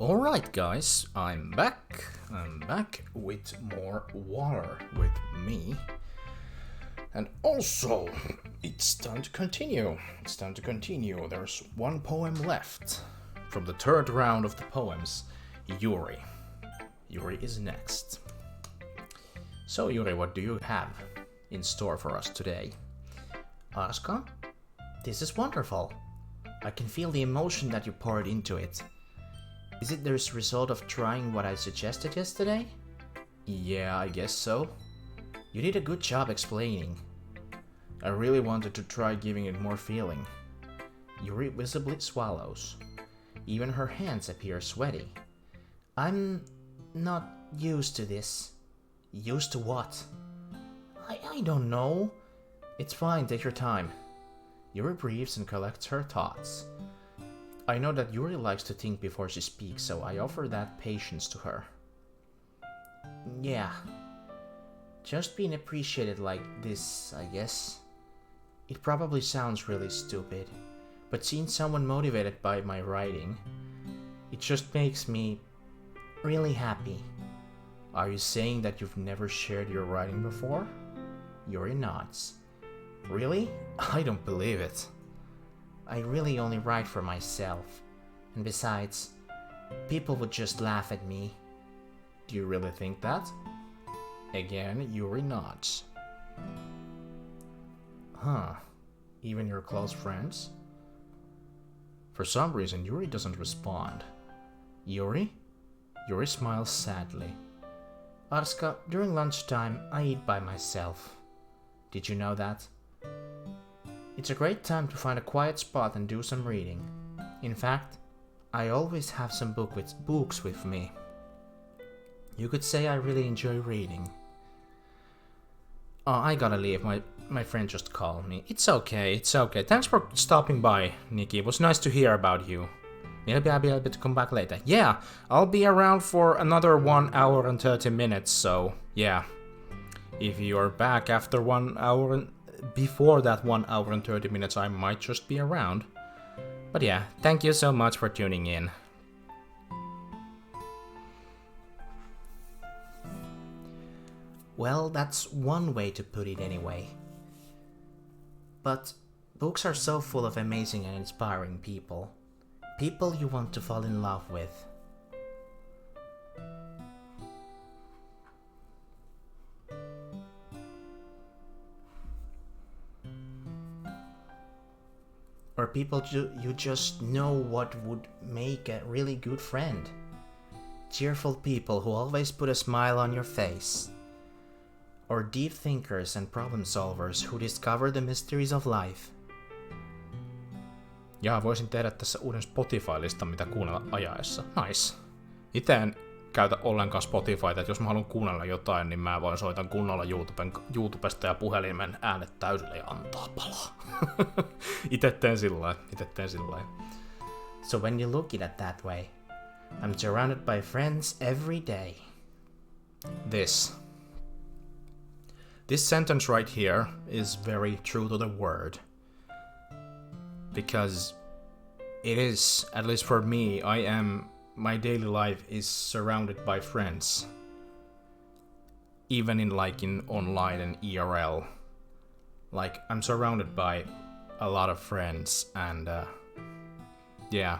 Alright guys, I'm back. I'm back with more water with me. And also, it's time to continue. There's one poem left. From the third round of the poems, Yuri. Yuri is next. So Yuri, what do you have in store for us today? Arskan, this is wonderful. I can feel the emotion that you poured into it. Is it the result of trying what I suggested yesterday? Yeah, I guess so. You did a good job explaining. I really wanted to try giving it more feeling. Yuri visibly swallows. Even her hands appear sweaty. I'm not used to this. Used to what? I don't know. It's fine, take your time. Yuri breathes and collects her thoughts. I know that Yuri likes to think before she speaks, so I offer that patience to her. Yeah. Just being appreciated like this, I guess. It probably sounds really stupid, but seeing someone motivated by my writing, it just makes me really happy. Are you saying that you've never shared your writing before? Yuri nods. Really? I don't believe it. I really only write for myself. And besides, people would just laugh at me. Do you really think that? Again, Yuri nods. Huh. Even your close friends? For some reason, Yuri doesn't respond. Yuri? Yuri smiles sadly. Arska, during lunchtime, I eat by myself. Did you know that? It's a great time to find a quiet spot and do some reading. In fact, I always have some books with me. You could say I really enjoy reading. Oh, I gotta leave. My friend just called me. It's okay. Thanks for stopping by, Nikki. It was nice to hear about you. Maybe I'll be able to come back later. Yeah, I'll be around for another 1 hour and 30 minutes, so yeah. If you're back after 1 hour and before that 1 hour and 30 minutes, I might just be around. But yeah, thank you so much for tuning in. Well, that's one way to put it anyway. But books are so full of amazing and inspiring people. People you want to fall in love with. Or people you just know what would make a really good friend. Cheerful people who always put a smile on your face. Or deep thinkers and problem solvers who discover the mysteries of life. Ja voisin tehdä tässä uuden Spotify-listan, mitä kuunnella ajaessa. Nice. Itse en käytä ollenkaan Spotifyta, että jos mä haluan kuunnella jotain, niin mä voin soitan kunnolla YouTubesta ja puhelimen äänet täysille ja antaa palaa. Itse teen sillä lailla. So when you look at it that way, I'm surrounded by friends every day. This sentence right here is very true to the word. Because it is, at least for me, my daily life is surrounded by friends. Even in online and IRL. Like, I'm surrounded by a lot of friends, and yeah.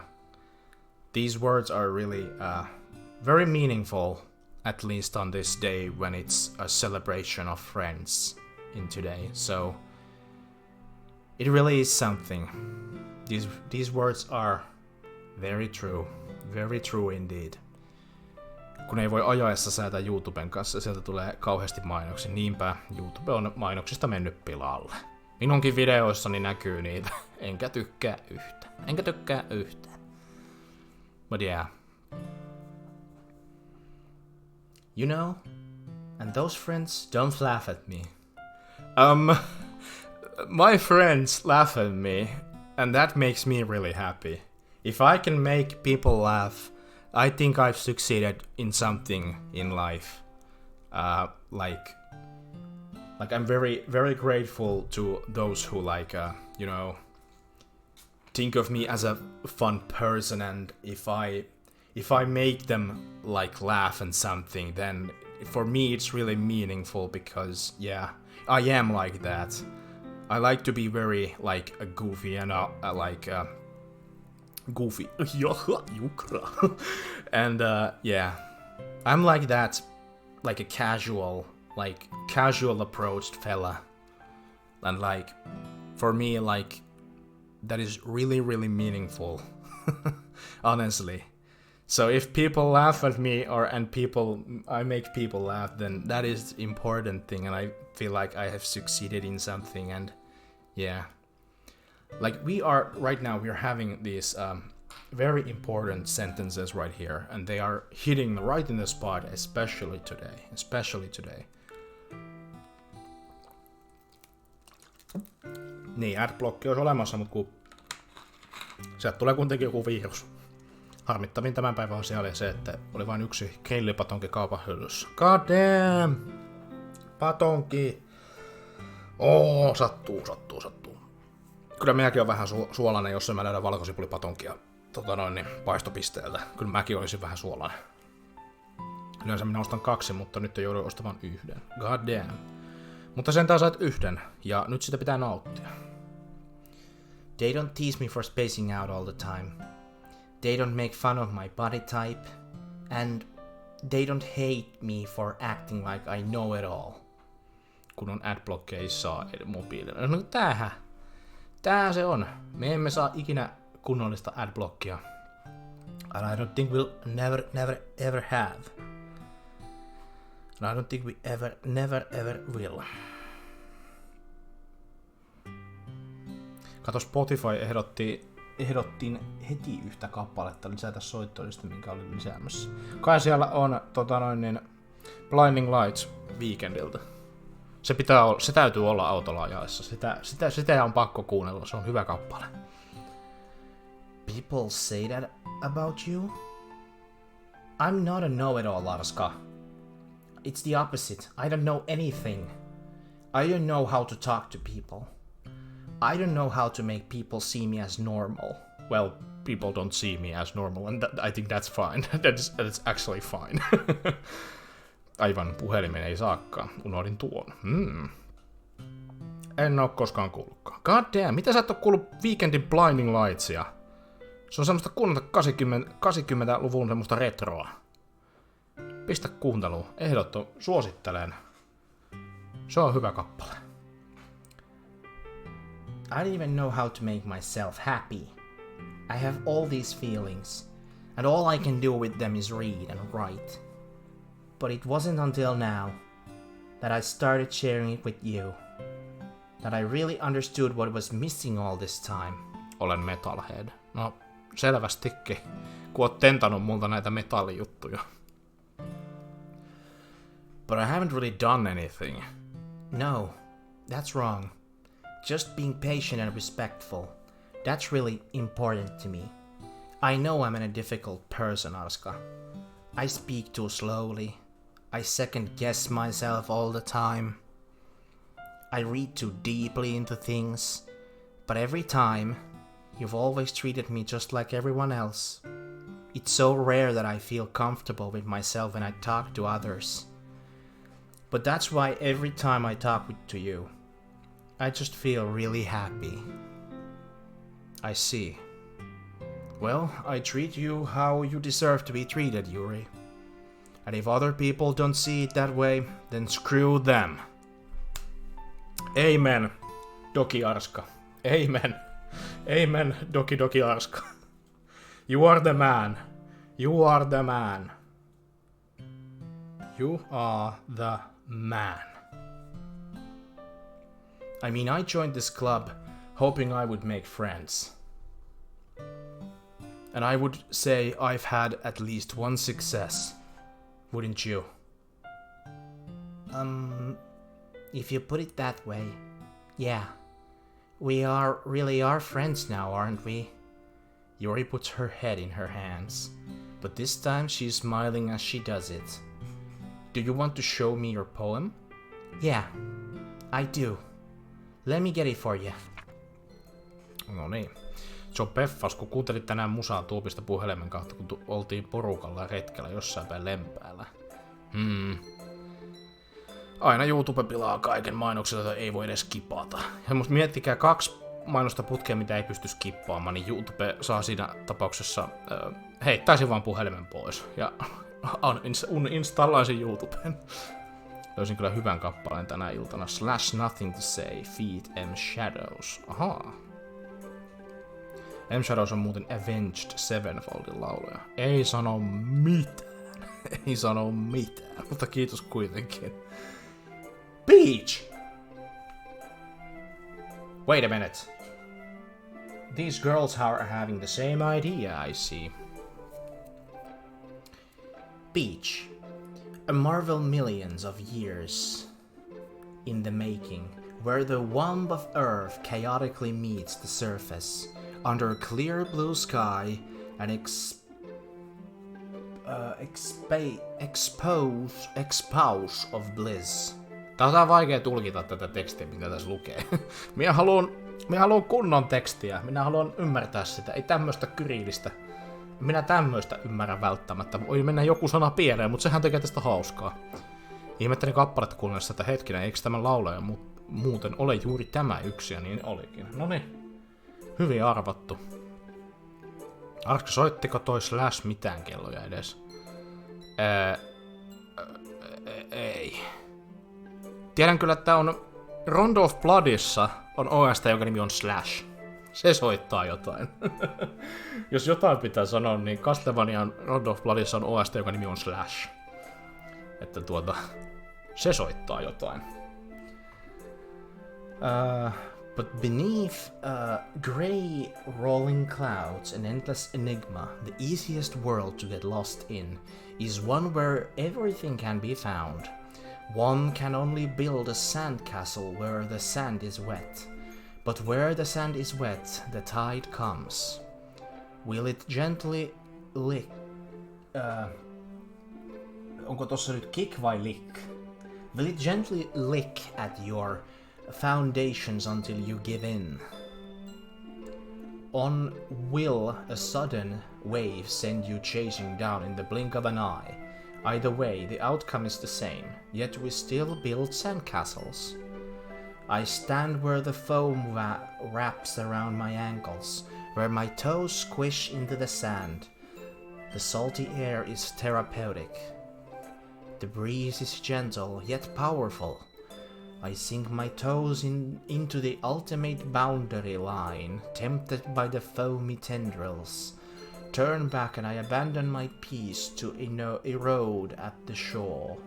These words are really very meaningful, at least on this day when it's a celebration of friends in today. So it really is something. These words are very true indeed. Kun ei voi ajaessa säätää YouTuben kanssa, sieltä tulee kauheasti mainoksia. Niinpä YouTube on mainoksista mennyt pilalle. Minunkin videoissani näkyy niitä. Enkä tykkää yhtään. But yeah. You know, and those friends don't laugh at me. My friends laugh at me, and that makes me really happy. If I can make people laugh, I think I've succeeded in something in life. Like I'm very grateful to those who think of me as a fun person, and if if I make them like laugh and something, then for me it's really meaningful because yeah, I am like that. I like to be very like a goofy and goofy and yeah, I'm like that, like a casual approached fella, and like for me like that is really really meaningful. Honestly. So if people laugh at me I make people laugh, then that is the important thing, and I feel like I have succeeded in something. And yeah, like right now we're having these very important sentences right here, and they are hitting right in the spot, especially today. Niin, adblocki olisi olemassa, mutta kun sieltä tulee kuitenkin joku virus. Harmittavin tämän päivän asia oli se, että oli vain yksi kellipatonki kaupan hyllyssä. God damn! Patonki! Sattuu. Kyllä minäkin on vähän suolainen, jos mä löydän valkosipulipatonkia paistopisteeltä. Kyllä mäkin olisin vähän suolainen. Yleensä minä ostan 2, mutta nyt joudun ostamaan 1. God damn. Mutta sentään sait 1, ja nyt sitä pitää nauttia. They don't tease me for spacing out all the time. They don't make fun of my body type. And they don't hate me for acting like I know it all. Kun on adblockeissa mobiililla. No tämähän se on. Me emme saa ikinä kunnollista adblockia. And I don't think we'll never ever have. And I don't think we never ever will. Kato, Spotify ehdottiin heti yhtä kappaletta lisätä soittoilista, minkä oli lisäämässä. Kai siellä on Blinding Lights Weekendiltä. Se täytyy olla autolla ajaessa. Sitä on pakko kuunnella, se on hyvä kappale. People say that about you? I'm not a know-it-all, Arska. It's the opposite. I don't know anything. I don't know how to talk to people. I don't know how to make people see me as normal. Well, people don't see me as normal, and I think that's fine. That's actually fine. Aivan, puhelimen ei saakkaan. Unohdin tuon. En oo koskaan kuullutkaan. God damn, mitä sä et oo kuullut Weekendin Blinding Lightsia? Se on semmoista kuunnelta 80-luvun semmoista retroa. Pistä kuunteluun. Suosittelen. Se on hyvä kappale. I don't even know how to make myself happy. I have all these feelings, and all I can do with them is read and write. But it wasn't until now that I started sharing it with you that I really understood what was missing all this time. Olen metalhead. No, selvästikin, kun oot tentannut multa näitä metallijuttuja. But I haven't really done anything. No, that's wrong. Just being patient and respectful. That's really important to me. I know I'm a difficult person, Arska. I speak too slowly. I second guess myself all the time. I read too deeply into things. But every time, you've always treated me just like everyone else. It's so rare that I feel comfortable with myself when I talk to others. But that's why every time I talk to you, I just feel really happy. I see. Well, I treat you how you deserve to be treated, Yuri. And if other people don't see it that way, then screw them. Amen, Doki Arska. Amen. Amen, Doki Doki Arska. You are the man. You are the man. You are the man. I mean, I joined this club hoping I would make friends. And I would say I've had at least one success. Wouldn't you? If you put it that way, yeah. We really are friends now, aren't we? Yuri puts her head in her hands, but this time she's smiling as she does it. Do you want to show me your poem? Yeah, I do. Let me get it for you. No niin. Joe Peffas, kun kuuntelit tänään musaa tuopista puhelimen kautta, kun oltiin porukalla retkellä jossain päin Lempäällä. Aina YouTube pilaa kaiken mainokset, jota ei voi edes skipata. Ja mut miettikää 2 mainosta putkeen, mitä ei pysty skippaamaan, niin YouTube saa siinä tapauksessa heittäisi vaan puhelimen pois. Ja installaisin YouTuben. Löysin kyllä hyvän kappaleen tänä iltana. Slash Nothing to Say, feat. M. Shadows. Ahaa. M. Shadows on muuten Avenged Sevenfoldin lauluja. Ei sano mitään. Ei sano mitään, mutta kiitos kuitenkin. Peach! Wait a minute. These girls are having the same idea, I see. Peach. A marvel millions of years in the making, where the womb of Earth chaotically meets the surface, under a clear blue sky, an expose of bliss. Tää on vaikea tulkita tätä tekstiä, mitä tässä lukee. Minä haluan kunnon tekstiä. Minä haluan ymmärtää sitä. Ei tämmöstä kyriilistä. Minä tämmöistä ymmärrän välttämättä. Voi mennä joku sana pieleen, mutta sehän tekee tästä hauskaa. Ihmettelin kappaletta kuunnellessa, että hetkinen, eikö tämä laulaja muuten ole juuri tämä yksi, ja niin olikin. Noniin. Hyvin arvattu. Arska, soittiko toi Slash mitään kelloja edes? Ei. Tiedän kyllä, että on Rondo of Bloodissa on OST, jonka nimi on Slash. Se soittaa jotain. Jos jotain pitää sanoa, niin Castlevanian Rondo of Bloodissa on OST, jonka nimi on Slash. Että se soittaa jotain. But beneath grey rolling clouds, an endless enigma, the easiest world to get lost in, is one where everything can be found. One can only build a sandcastle where the sand is wet. But where the sand is wet, the tide comes. Will it gently lick... onko tossa nyt kick vai lick? Will it gently lick at your foundations until you give in? On will a sudden wave send you chasing down in the blink of an eye? Either way, the outcome is the same, yet we still build sandcastles. I stand where the foam wraps around my ankles, where my toes squish into the sand. The salty air is therapeutic. The breeze is gentle, yet powerful. I sink my toes into the ultimate boundary line, tempted by the foamy tendrils. Turn back and I abandon my peace to erode at the shore.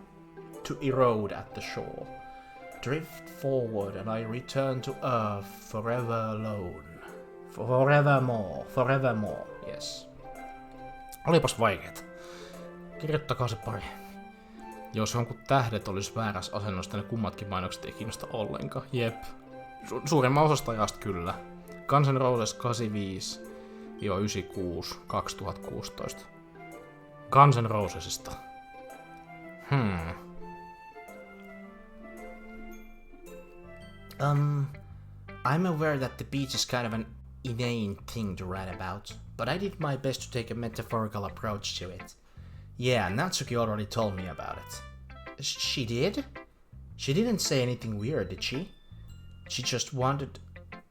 Drift forward and I return to earth forever alone. Forevermore, yes. Olipas vaikeet. Kirjoittakaa se pari. Jos jonkun tähdet olisi väärässä asennossa, ne kummatkin mainokset ei kiinnosta ollenkaan. Jep. Suurimman osasta ajasta kyllä. Guns N' Roses 85-96 2016. Guns N' Rosesista. I'm aware that the beach is kind of an inane thing to write about, but I did my best to take a metaphorical approach to it. Yeah, Natsuki already told me about it. She did? She didn't say anything weird, did she? She just wanted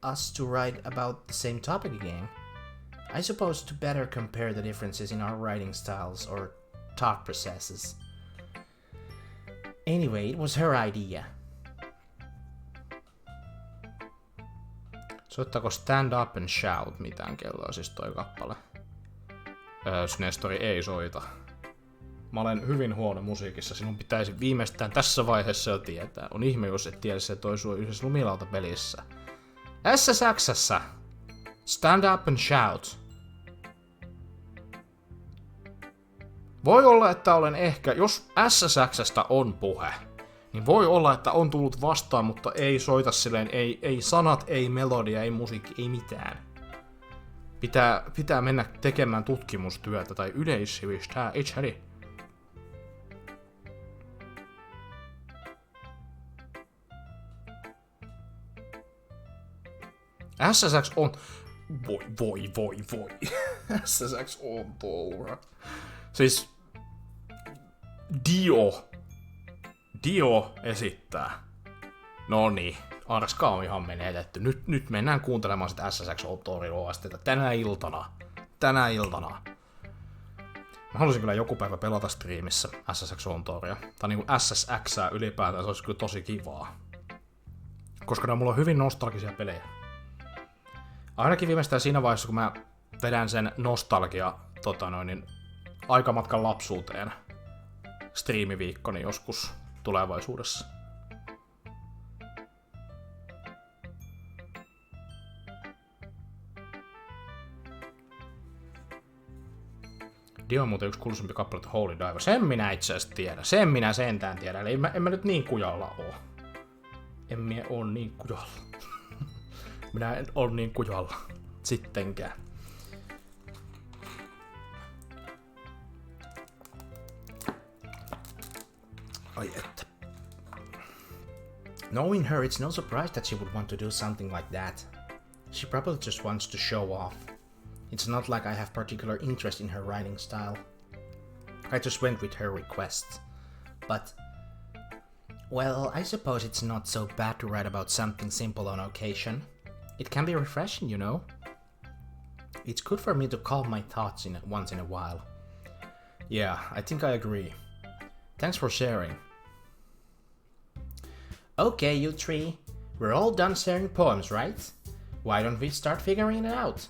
us to write about the same topic again. I suppose to better compare the differences in our writing styles or thought processes. Anyway, it was her idea. Soittaako Stand Up and Shout mitään kelloa, siis toi kappale? Nestori ei soita. Mä olen hyvin huono musiikissa, sinun pitäisi viimeistään tässä vaiheessa jo tietää. On ihme, jos et tiedä, se toi sua yhdessä lumilautapelissä. SSX:ssä! Stand Up and Shout! Voi olla, että olen ehkä, jos SSX:stä on puhe, niin voi olla, että on tullut vastaan, mutta ei soita silleen, ei sanat, ei melodia, ei musiikki, ei mitään. Pitää mennä tekemään tutkimustyötä tai yleissivistää itseni. SSX on... Voi. SSX on tuolla. Siis Dio esittää. No niin, Arska on ihan menetetty. Nyt mennään kuuntelemaan sitä SSX Autorin OST:tä tänä iltana. Mä haluaisin kyllä joku päivä pelata striimissä SSX Autoria. Tai niinku SSXää ylipäätään, se olisi kyllä tosi kivaa. Koska ne on mulla hyvin nostalgisia pelejä. Ainakin viimeistään siinä vaiheessa, kun mä vedän sen nostalgia aikamatkan lapsuuteen striimiviikkoni joskus tulevaisuudessa. Dio on muuten yksi kuuluisempi kappale Holy Diver. Sen minä itse asiassa tiedän. Sen minä sentään tiedän. Eli en mä nyt niin kujalla oo. En minä oo niin kujalla. Minä en oo niin kujalla. Sittenkään. Ai että. Knowing her, it's no surprise that she would want to do something like that. She probably just wants to show off. It's not like I have particular interest in her writing style. I just went with her request. But, well, I suppose it's not so bad to write about something simple on occasion. It can be refreshing, you know. It's good for me to calm my thoughts once in a while. Yeah, I think I agree. Thanks for sharing. Okay, you three. We're all done sharing poems, right? Why don't we start figuring it out?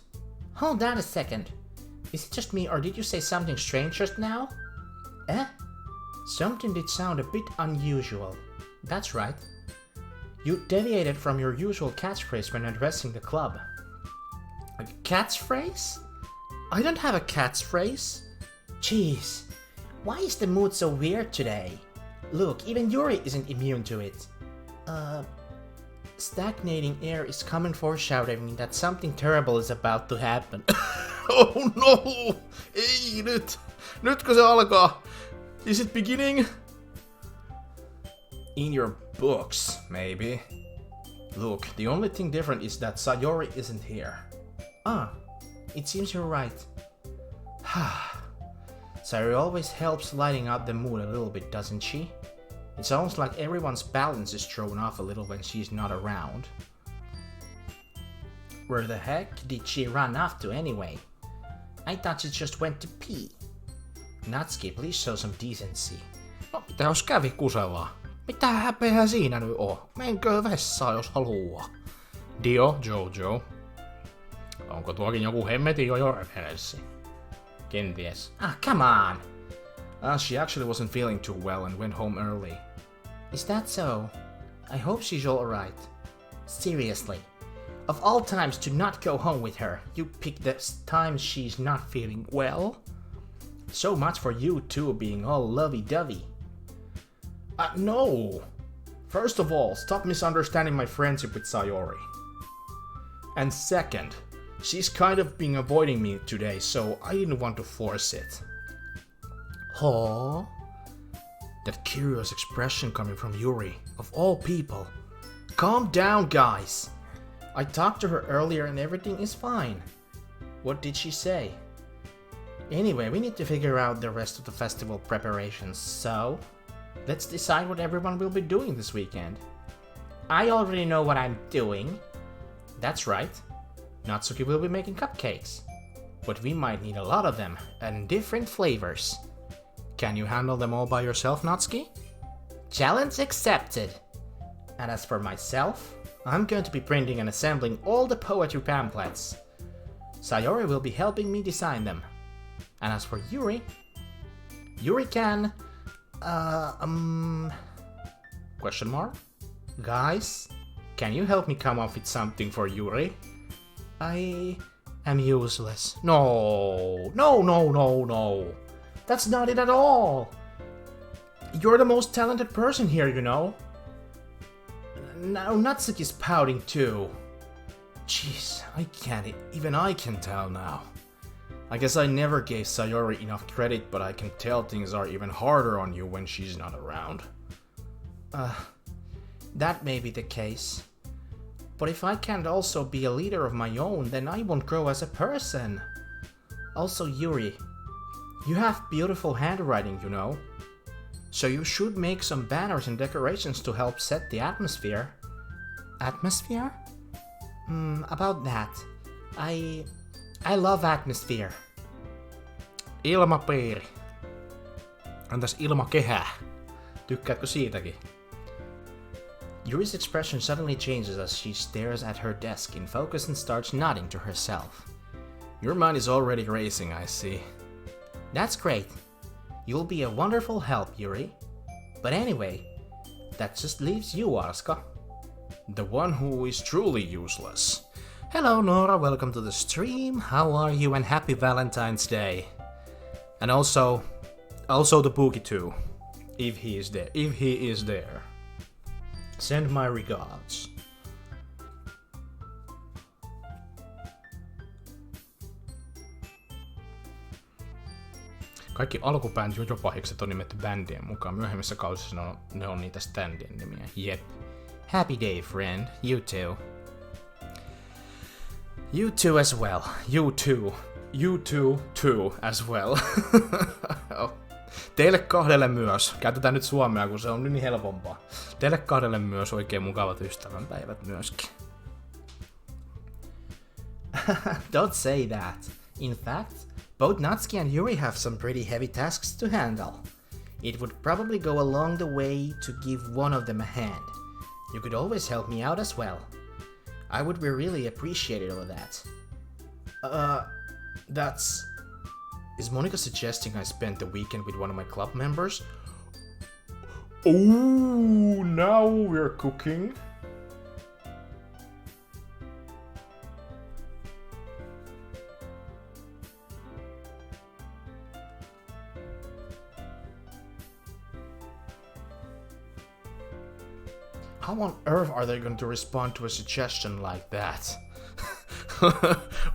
Hold on a second. Is it just me or did you say something strange just now? Eh? Something did sound a bit unusual. That's right. You deviated from your usual catchphrase when addressing the club. A catchphrase? I don't have a catchphrase. Jeez, why is the mood so weird today? Look, even Yuri isn't immune to it. Stagnating air is common foreshadowing that something terrible is about to happen. Oh no! Ei nyt! Nytkö se alkaa? Is it beginning? In your books, maybe. Look, the only thing different is that Sayori isn't here. Ah, it seems you're right. Sayori always helps lighting up the mood a little bit, doesn't she? It's almost like everyone's balance is thrown off a little when she's not around. Where the heck did she run off to anyway? I thought she just went to pee. Natsuki, please show some decency. No, mitä jos kävi kusellaan? Mitä häpeää siinä nyt on? Menkö vessaan, jos haluaa. Dio, Jojo. Onko tuokin joku hemmetin referenssi? Kenties. Ah, come on! She actually wasn't feeling too well and went home early. Is that so? I hope she's alright. Seriously. Of all times to not go home with her, you pick the time she's not feeling well? So much for you two being all lovey-dovey. No! First of all, stop misunderstanding my friendship with Sayori. And second, she's kind of been avoiding me today, so I didn't want to force it. Huh? That curious expression coming from Yuri, of all people. Calm down, guys! I talked to her earlier and everything is fine. What did she say? Anyway, we need to figure out the rest of the festival preparations, so let's decide what everyone will be doing this weekend. I already know what I'm doing. That's right. Natsuki will be making cupcakes. But we might need a lot of them, and different flavors. Can you handle them all by yourself, Natsuki? Challenge accepted. And as for myself, I'm going to be printing and assembling all the poetry pamphlets. Sayori will be helping me design them. And as for Yuri can... Question mark? Guys, can you help me come up with something for Yuri? I am useless. No. That's not it at all. You're the most talented person here, you know. Now Natsuki's pouting too. Jeez, even I can tell now. I guess I never gave Sayori enough credit, but I can tell things are even harder on you when she's not around. That may be the case. But if I can't also be a leader of my own, then I won't grow as a person. Also, Yuri, you have beautiful handwriting, you know. So you should make some banners and decorations to help set the atmosphere. Atmosphere? About that. I love atmosphere. Ilmapiiri. Entäs ilmakehä? Tykkäätkö siitäkin? Yuri's expression suddenly changes as she stares at her desk in focus and starts nodding to herself. Your mind is already racing, I see. That's great. You'll be a wonderful help, Yuri. But anyway, that just leaves you, Arska. The one who is truly useless. Hello, Nora, welcome to the stream. How are you and happy Valentine's Day. And also the Pookie too. If he is there. Send my regards. Kaikki alkupään jojopahikset on nimetty bändien mukaan. Myöhemmissä kausissa ne on niitä standien nimiä. Jep. Happy day, friend. You too. You too as well. You too as well. Teille kahdelle myös. Käytetään nyt suomea, kun se on niin helpompaa. Teille kahdelle myös oikein mukavat ystävänpäivät myöskin. Don't say that. In fact, both Natsuki and Yuri have some pretty heavy tasks to handle. It would probably go a long the way to give one of them a hand. You could always help me out as well. I would be really appreciative of that. Is Monica suggesting I spent the weekend with one of my club members? Oh, now we're cooking. How on earth are they going to respond to a suggestion like that?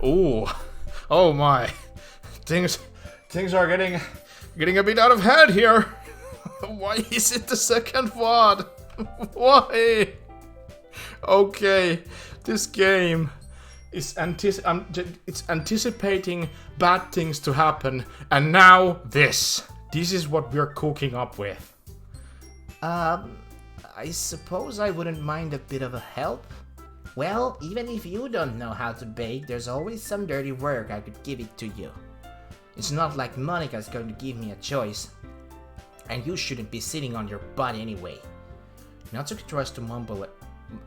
Oh my. Things are getting a bit out of hand here. Why is it the second one? Why? Okay, this game is it's anticipating bad things to happen, and now this. This is what we're cooking up with. I suppose I wouldn't mind a bit of a help. Well, even if you don't know how to bake, there's always some dirty work I could give it to you. It's not like Monica's going to give me a choice. And you shouldn't be sitting on your butt anyway. Natsuki tries to mumble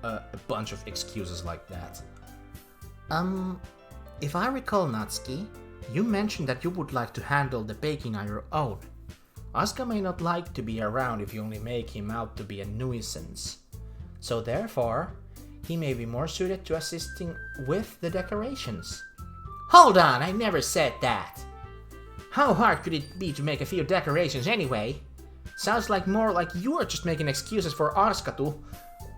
a bunch of excuses like that. If I recall, Natsuki, you mentioned that you would like to handle the baking on your own. Asuka may not like to be around if you only make him out to be a nuisance. So therefore, he may be more suited to assisting with the decorations. Hold on, I never said that! How hard could it be to make a few decorations anyway? Sounds like more like you're just making excuses for Arska to...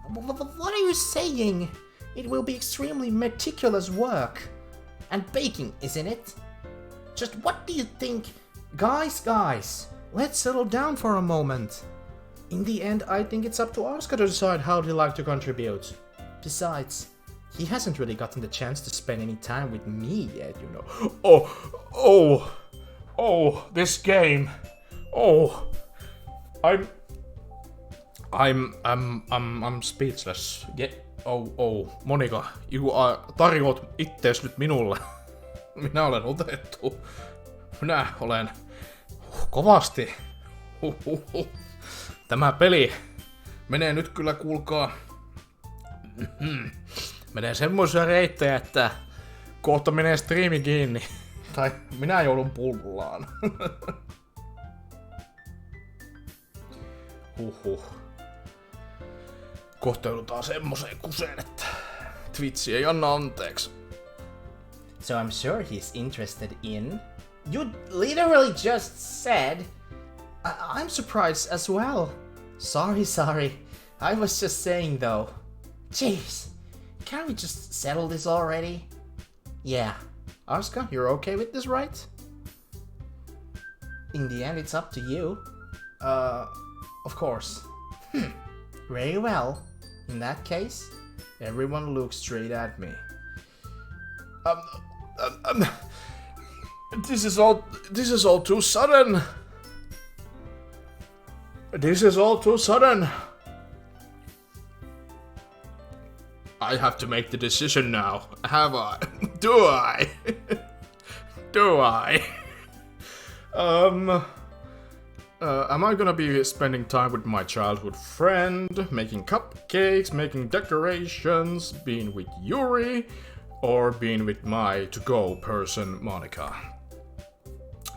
What are you saying? It will be extremely meticulous work. And baking, isn't it? Just what do you think? Guys, let's settle down for a moment. In the end, I think it's up to Arska to decide how he'd like to contribute. Besides, he hasn't really gotten the chance to spend any time with me yet, you know. Oh, this game. Oh, I'm speechless. Yeah. Oh, Monika, tarjoat ittees nyt minulle. Minä olen otettu. Minä olen kovasti. Tämä peli menee nyt kyllä, kuulkaa. Menee semmoisia reittejä, että kohta menee striimi kiinni. Tai minä joudun pullaan. Kohta joudutaan semmoseen kuseen, että Twitch ei anna anteeksi. So I'm sure he's interested in... You literally just said... I'm surprised as well. Sorry. I was just saying though. Jeez, can't we just settle this already? Yeah. Arska, you're okay with this, right? In the end, it's up to you. Of course. Very well. In that case, Everyone looks straight at me. This is all too sudden. This is all too sudden. I have to make the decision now. Have I? Do I? Do I? Am I gonna be spending time with my childhood friend, making cupcakes, making decorations, being with Yuri, or being with my to-go person, Monica?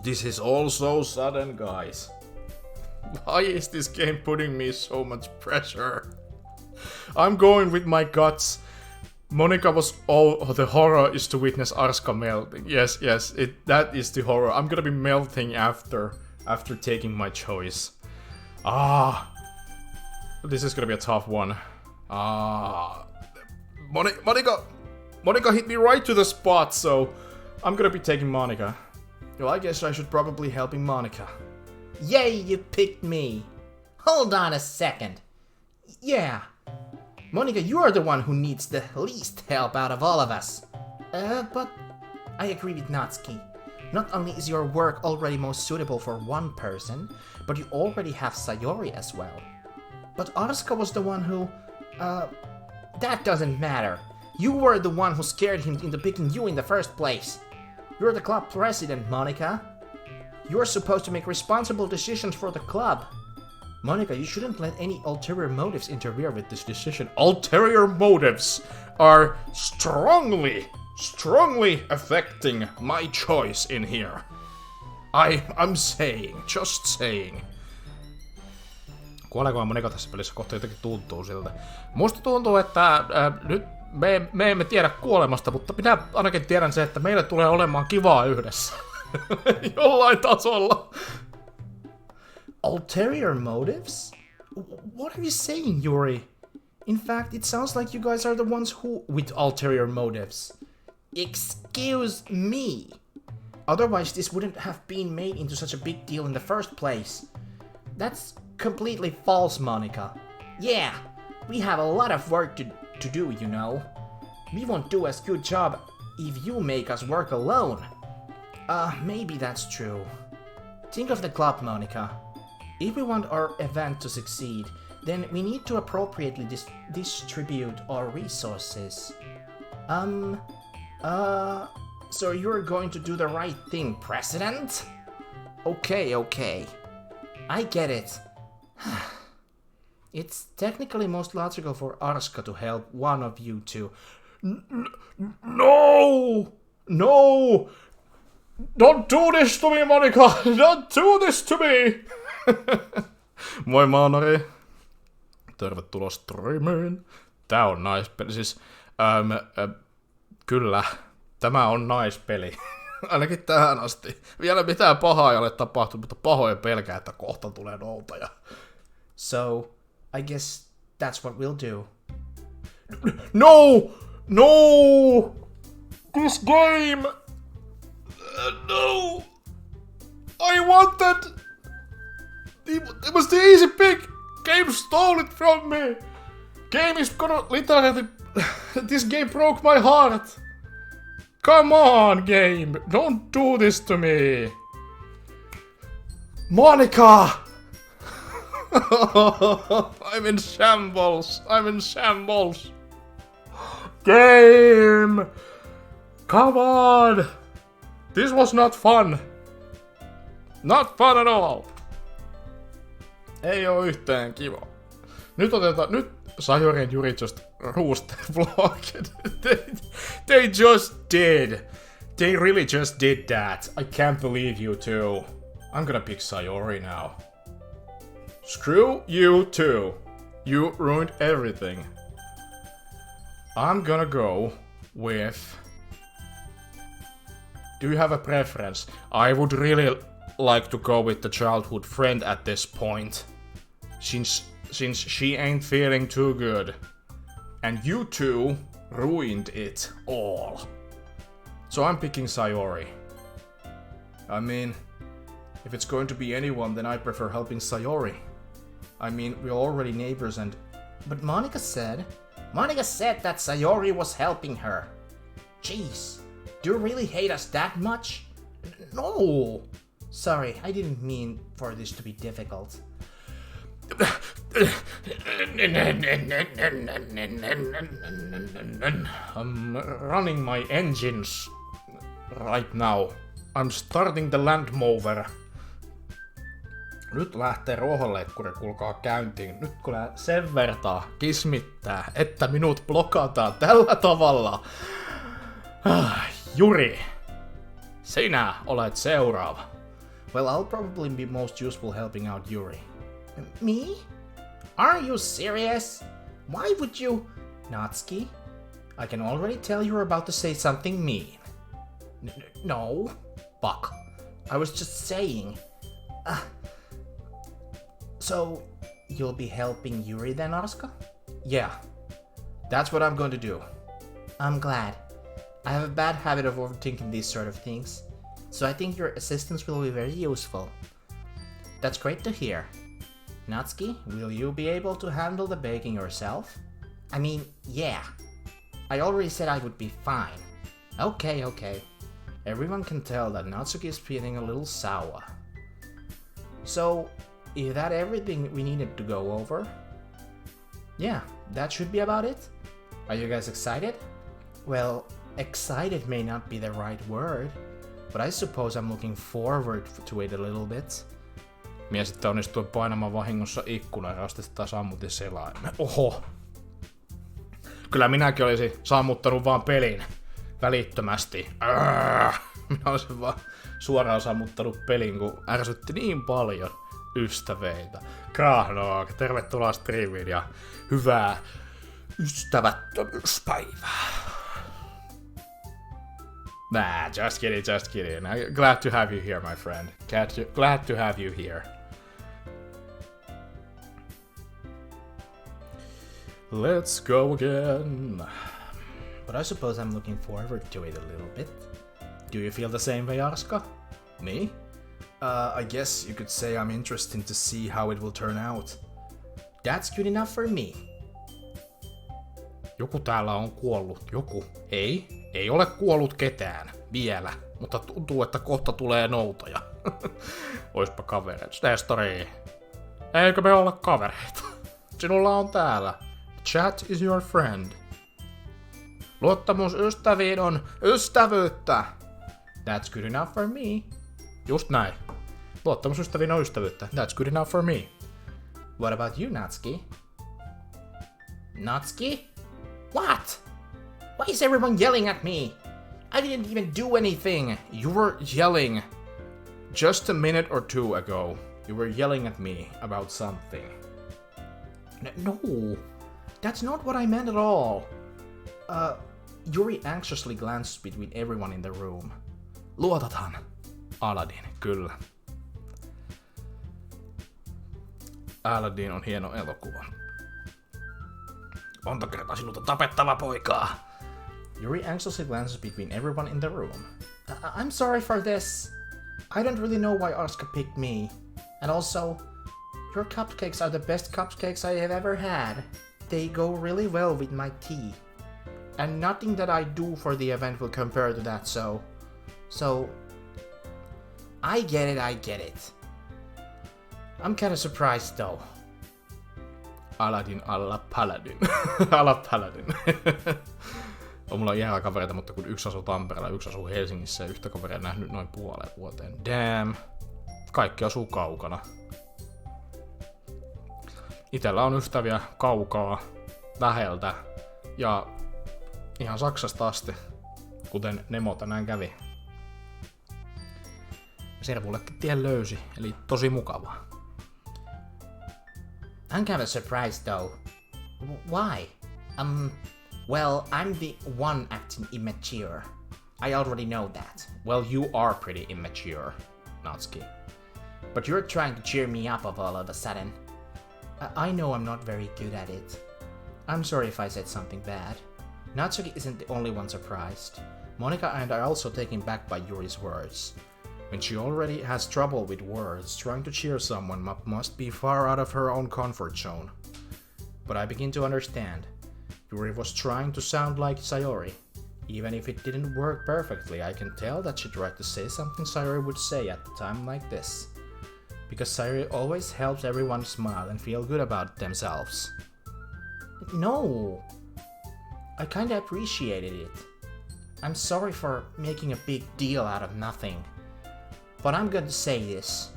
This is all so sudden, guys. Why is this game putting me so much pressure? I'm going with my guts. Monica was the horror is to witness Arskan melting. Yes, that is the horror. I'm gonna be melting after taking my choice. This is gonna be a tough one. Monica hit me right to the spot, so I'm gonna be taking Monica. Well, I guess I should probably helping Monica. Yay, you picked me. Hold on a second. Yeah. Monica, you are the one who needs the least help out of all of us. But I agree with Natsuki. Not only is your work already most suitable for one person, but you already have Sayori as well. But Arska was the one who... that doesn't matter. You were the one who scared him into picking you in the first place. You're the club president, Monica. You're supposed to make responsible decisions for the club. Monica, you shouldn't let any ulterior motives interfere with this decision. Ulterior motives are strongly affecting my choice in here. I'm just saying. Kuoleeko Monika tässä pelissä kohta jotenkin tuntuu siltä? Musta tuntuu, että nyt me emme tiedä kuolemasta, mutta minä ainakin tiedän se, että meille tulee olemaan kivaa yhdessä. Jollain tasolla. Ulterior motives? What are you saying, Yuri? In fact, it sounds like you guys are the ones who... with ulterior motives. Excuse me. Otherwise, this wouldn't have been made into such a big deal in the first place. That's completely false, Monica. Yeah, we have a lot of work to do, you know. We won't do as good job if you make us work alone. Maybe that's true. Think of the club, Monica. If we want our event to succeed, then we need to appropriately distribute our resources. So you're going to do the right thing, President? Okay. I get it. It's technically most logical for Arska to help one of you two. No! Don't do this to me, Monica! Don't do this to me! Moi Maanari. Tervetuloa Striimiin. Tää on naispeli. Siis, kyllä, tämä on naispeli. Ainakin tähän asti. Vielä mitään pahaa ei ole tapahtunut, mutta pahoin pelkää, että kohta tulee noutaja. So, I guess that's what we'll do. No! This game! No! I wanted... It was the easy pick! Game stole it from me! Game is gonna literally... This game broke my heart! Come on, game! Don't do this to me! Monica! I'm in shambles! Game! Come on! This was not fun! Not fun at all! Ei oo yhtään kiva. Nyt Sayori and Yuri just roasted vlogged. They just did. They really just did that. I can't believe you two. I'm gonna pick Sayori now. Screw you too. You ruined everything. I'm gonna go with... Do you have a preference? I would really like to go with the childhood friend at this point. Since she ain't feeling too good. And you two ruined it all. So I'm picking Sayori. I mean, if it's going to be anyone, then I prefer helping Sayori. I mean, we're already neighbors and... But Monica said Monica said that Sayori was helping her. Jeez, do you really hate us that much? No! Sorry, I didn't mean for this to be difficult. I'm running my engines right now. I'm starting the land mover. Nyt lähtee ruohonleikkuri, kuulkaa käyntiin. Nyt kun sen vertaa kismittää, että minut blokataan tällä tavalla. Yuri, sinä olet seuraava. Well, I'll probably be most useful helping out Yuri. Me? Are you serious? Why would you... Natsuki, I can already tell you're about to say something mean. No. Fuck. I was just saying. So, you'll be helping Yuri then, Arska? Yeah. That's what I'm going to do. I'm glad. I have a bad habit of overthinking these sort of things, so I think your assistance will be very useful. That's great to hear. Natsuki, will you be able to handle the baking yourself? I mean, yeah. I already said I would be fine. Okay. Everyone can tell that Natsuki is feeling a little sour. So, is that everything we needed to go over? Yeah, that should be about it. Are you guys excited? Well, excited may not be the right word, but I suppose I'm looking forward to it a little bit. Mies sitten onnistui painamaan vahingossa ikkunan ja astetta sammutin selaimen. Oho! Kyllä minäkin olisin sammuttanut vaan pelin välittömästi. Minä olisin vaan suoraan sammuttanut pelin, kun ärsytti niin paljon ystäveitä. Krahnoak, tervetuloa striimiin ja hyvää ystävättömyyspäivää. Nah, just kidding. I'm glad to have you here, my friend. Glad to have you here. Let's go again. But I suppose I'm looking forward to it a little bit. Do you feel the same way, Arska? Me? I guess you could say I'm interested to see how it will turn out. That's good enough for me. Joku täällä on kuollut. Joku. Ei ole kuollut ketään. Vielä. Mutta tuntuu, että kohta tulee noutoja. Oispa kavereita. Nestori. Eikö me olla kavereita? Sinulla on täällä. Chat is your friend. Luottamus ystäviin on ystävyyttä. That's good enough for me. Just näin. Luottamus ystäviin on ystävyyttä. That's good enough for me. What about you, Natsuki? Natsuki? What? Why is everyone yelling at me? I didn't even do anything. You were yelling just a minute or two ago. You were yelling at me about something. No, that's not what I meant at all. Yuri anxiously glanced between everyone in the room. Luotathan. Aladdin, kyllä. Aladdin on hieno elokuva. Monta kertaa sinut on tapettava, poikaa. Yuri anxiously glances between everyone in the room. I'm sorry for this. I don't really know why Arska picked me. And also, your cupcakes are the best cupcakes I have ever had. They go really well with my tea. And nothing that I do for the event will compare to that, so... I get it. I'm kinda surprised though. Aladdin alla Paladin. Alla Paladin. Mulla on ihan kavereita, mutta kun yksi asuu Tampereella, yksi asuu Helsingissä ja yhtä kaveria nähnyt noin puoleen vuoteen. Damn. Kaikki asuu kaukana. Itellä on ystäviä kaukaa, läheltä ja ihan Saksasta asti, kuten Nemo tänään kävi. Servullekin tien löysi, eli tosi mukavaa. I'm kind of surprised though. Why? Well, I'm the one acting immature. I already know that. Well, you are pretty immature, Natsuki. But you're trying to cheer me up all of a sudden. I know I'm not very good at it. I'm sorry if I said something bad. Natsuki isn't the only one surprised. Monica and I are also taken back by Yuri's words. When she already has trouble with words, trying to cheer someone must be far out of her own comfort zone. But I begin to understand. Yuri was trying to sound like Sayori. Even if it didn't work perfectly, I can tell that she tried to say something Sayori would say at a time like this. Because Sayori always helps everyone smile and feel good about themselves. No! I kinda appreciated it. I'm sorry for making a big deal out of nothing. But I'm going to say this.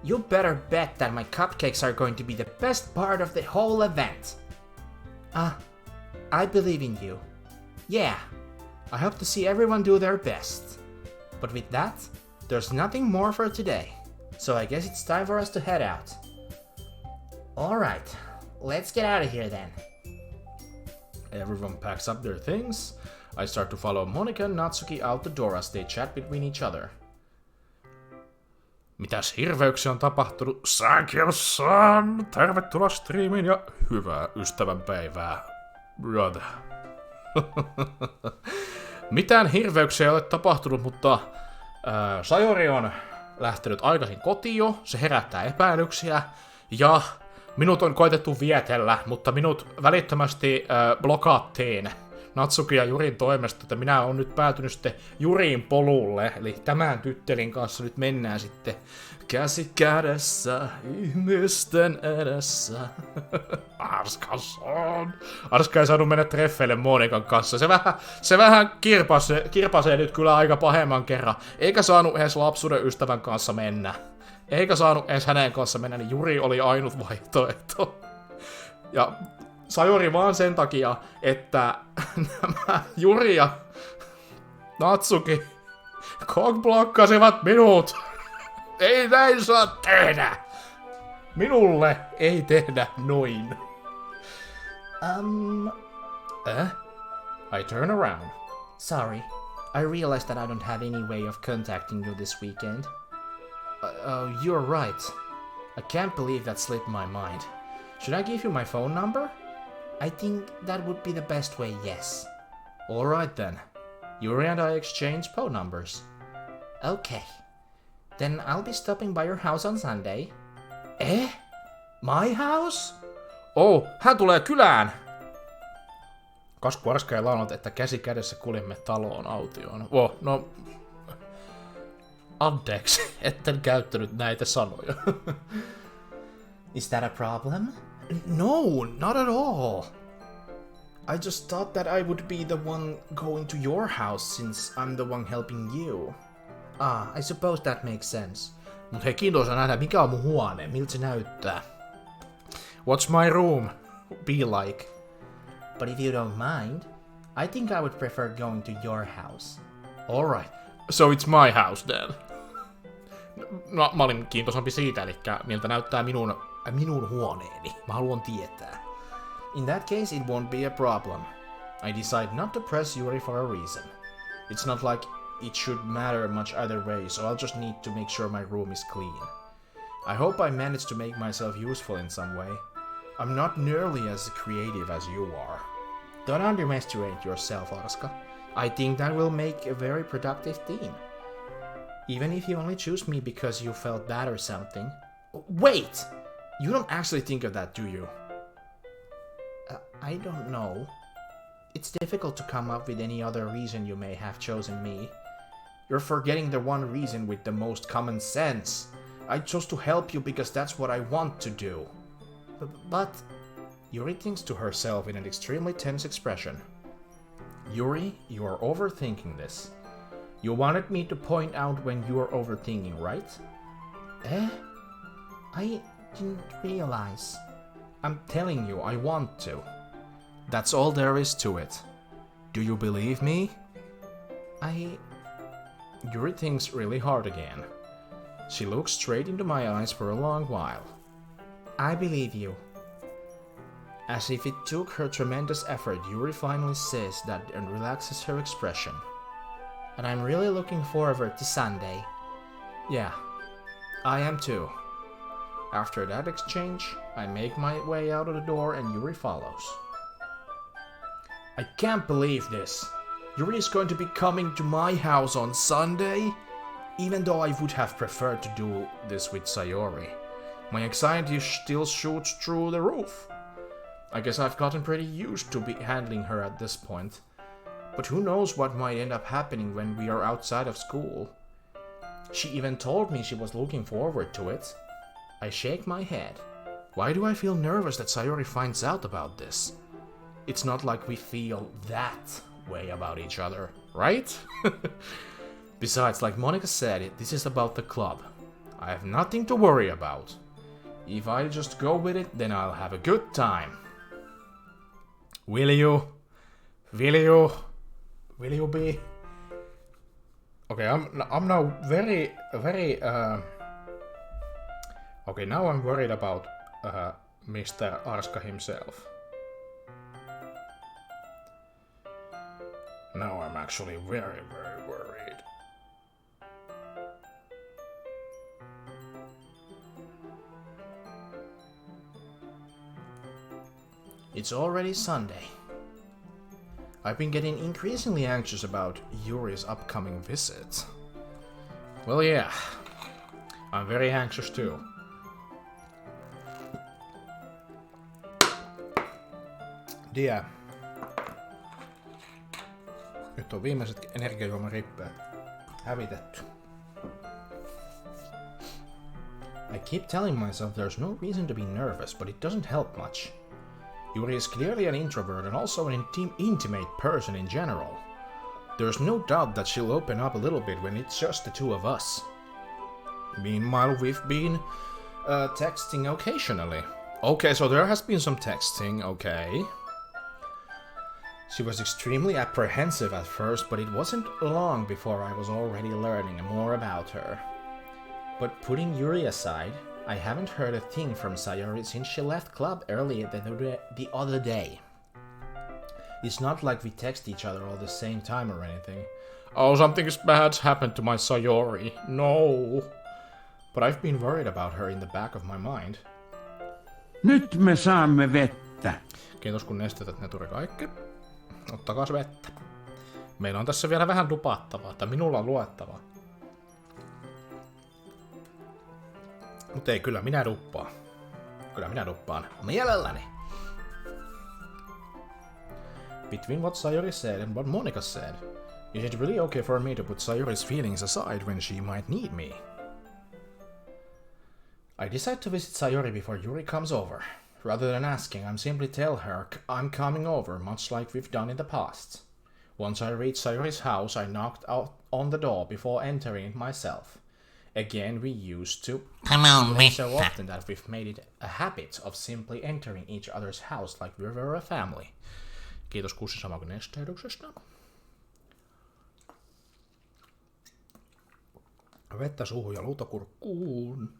You better bet that my cupcakes are going to be the best part of the whole event. I believe in you. Yeah, I hope to see everyone do their best. But with that, there's nothing more for today. So I guess it's time for us to head out. Alright, let's get out of here then. Everyone packs up their things. I start to follow Monika and Natsuki out the door as they chat between each other. Mitäs hirveyksiä on tapahtunut? Sessiossa! Tervetuloa striimiin ja hyvää ystävänpäivää. Brother. Mitään hirveyksiä ei ole tapahtunut, mutta Sayori on lähtenyt aikaisin kotiin jo. Se herättää epäilyksiä. Ja minut on koitettu vietellä, mutta minut välittömästi blokaattiin Natsuki ja Yurin toimesta, että minä olen nyt päätynyt sitten Yurin polulle, eli tämän tyttelin kanssa nyt mennään sitten käsi kädessä ihmisten edessä. Arska ei saanut mennä treffeille Monikan kanssa, se vähän kirpasee nyt kyllä aika pahemman kerran, eikä saanut edes lapsuuden ystävän kanssa mennä. Eikä saanut edes hänen kanssa mennä, niin Yuri oli ainut vaihtoehto. Ja Sayori vaan sen takia, että nämä Yuri ja Natsuki cockblokkasivat minut. Ei näin saa tehdä. Minulle ei tehdä noin. I turn around. Sorry, I realized that I don't have any way of contacting you this weekend. You're right. I can't believe that slipped my mind. Should I give you my phone number? I think that would be the best way, yes. Alright then. Yuri and I exchange phone numbers. Okay. Then I'll be stopping by your house on Sunday. My house? Oh, hän tulee kylään! Kasku Arska ei launut, että käsi kädessä kuljemme taloon autioon. No... Anteeksi, etten käyttänyt näitä sanoja. Is that a problem? No, not at all. I just thought that I would be the one going to your house since I'm the one helping you. I suppose that makes sense. Mut hei, kiintoisa nähdä, mikä on mun huone, miltä se näyttää. What's my room be like? But if you don't mind, I think I would prefer going to your house. Alright, so it's my house then. No, mä olin kiintoisampi siitä, eli miltä näyttää minun huoneeni. Mä haluan tietää. In that case, it won't be a problem. I decide not to press Yuri for a reason. It's not like it should matter much either way, so I'll just need to make sure my room is clean. I hope I manage to make myself useful in some way. I'm not nearly as creative as you are. Don't underestimate yourself, Arska. I think that will make a very productive team. Even if you only choose me because you felt bad or something. Wait! You don't actually think of that, do you? I don't know. It's difficult to come up with any other reason you may have chosen me. You're forgetting the one reason with the most common sense. I chose to help you because that's what I want to do. But... Yuri thinks to herself in an extremely tense expression. Yuri, you are overthinking this. You wanted me to point out when you are overthinking, right? I didn't realize. I'm telling you, I want to. That's all there is to it. Do you believe me? Yuri thinks really hard again. She looks straight into my eyes for a long while. I believe you. As if it took her tremendous effort, Yuri finally says that and relaxes her expression. And I'm really looking forward to Sunday. Yeah, I am too. After that exchange, I make my way out of the door and Yuri follows. I can't believe this. Yuri is going to be coming to my house on Sunday? Even though I would have preferred to do this with Sayori. My anxiety still shoots through the roof. I guess I've gotten pretty used to be handling her at this point. But who knows what might end up happening when we are outside of school. She even told me she was looking forward to it. I shake my head. Why do I feel nervous that Sayori finds out about this? It's not like we feel that way about each other, right? Besides, like Monica said, this is about the club. I have nothing to worry about. If I just go with it, then I'll have a good time. Will you? Will you? Will you be? Okay, I'm now very okay, now I'm worried about Mr. Arska himself. Now I'm actually very worried. It's already Sunday. I've been getting increasingly anxious about Yuri's upcoming visit. Well, yeah, I'm very anxious too. Yeah. Nyt on viimeiset energiajuomarippeet hävitetty. I keep telling myself there's no reason to be nervous, but it doesn't help much. Yuri is clearly an introvert and also an intimate person in general. There's no doubt that she'll open up a little bit when it's just the two of us. Meanwhile, we've been texting occasionally. Okay, so there has been some texting, okay. She was extremely apprehensive at first, but it wasn't long before I was already learning more about her. But putting Yuri aside, I haven't heard a thing from Sayori since she left club earlier the other day. It's not like we text each other all the same time or anything. Oh, something bad's happened to my Sayori. No. But I've been worried about her in the back of my mind. Nyt me saamme vettä. Kiitos kun nestetät ne tuli kaikki. Ottakaas vettä. Meillä on tässä vielä vähän dupattavaa, tai minulla on luettavaa. Mut ei, kyllä minä duppaan. Kyllä minä duppaan. Mielelläni. Between what Sayori said and what Monica said, is it really okay for me to put Sayori's feelings aside when she might need me? I decide to visit Sayori before Yuri comes over. Rather than asking, I'm simply tell her I'm coming over, much like we've done in the past. Once I reached Sayori's house, I knocked out on the door before entering it myself. Again, we used to play so often that we've made it a habit of simply entering each other's house like we were a family. Kiitos Kussi samoin nesteytyksestä. Vettä suuhun ja luutakurkkuun.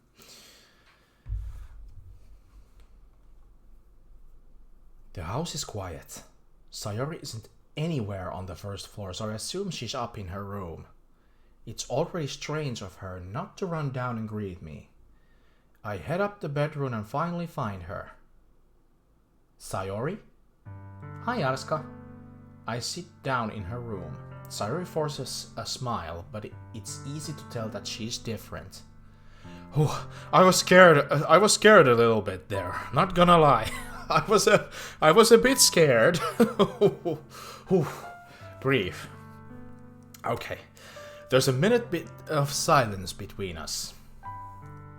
The house is quiet. Sayori isn't anywhere on the first floor, so I assume she's up in her room. It's already strange of her not to run down and greet me. I head up the bedroom and finally find her. Sayori? Hi, Arska. I sit down in her room. Sayori forces a smile, but it's easy to tell that she's different. I was scared a little bit there, not gonna lie. I was a bit scared. Breathe. Okay. There's a bit of silence between us.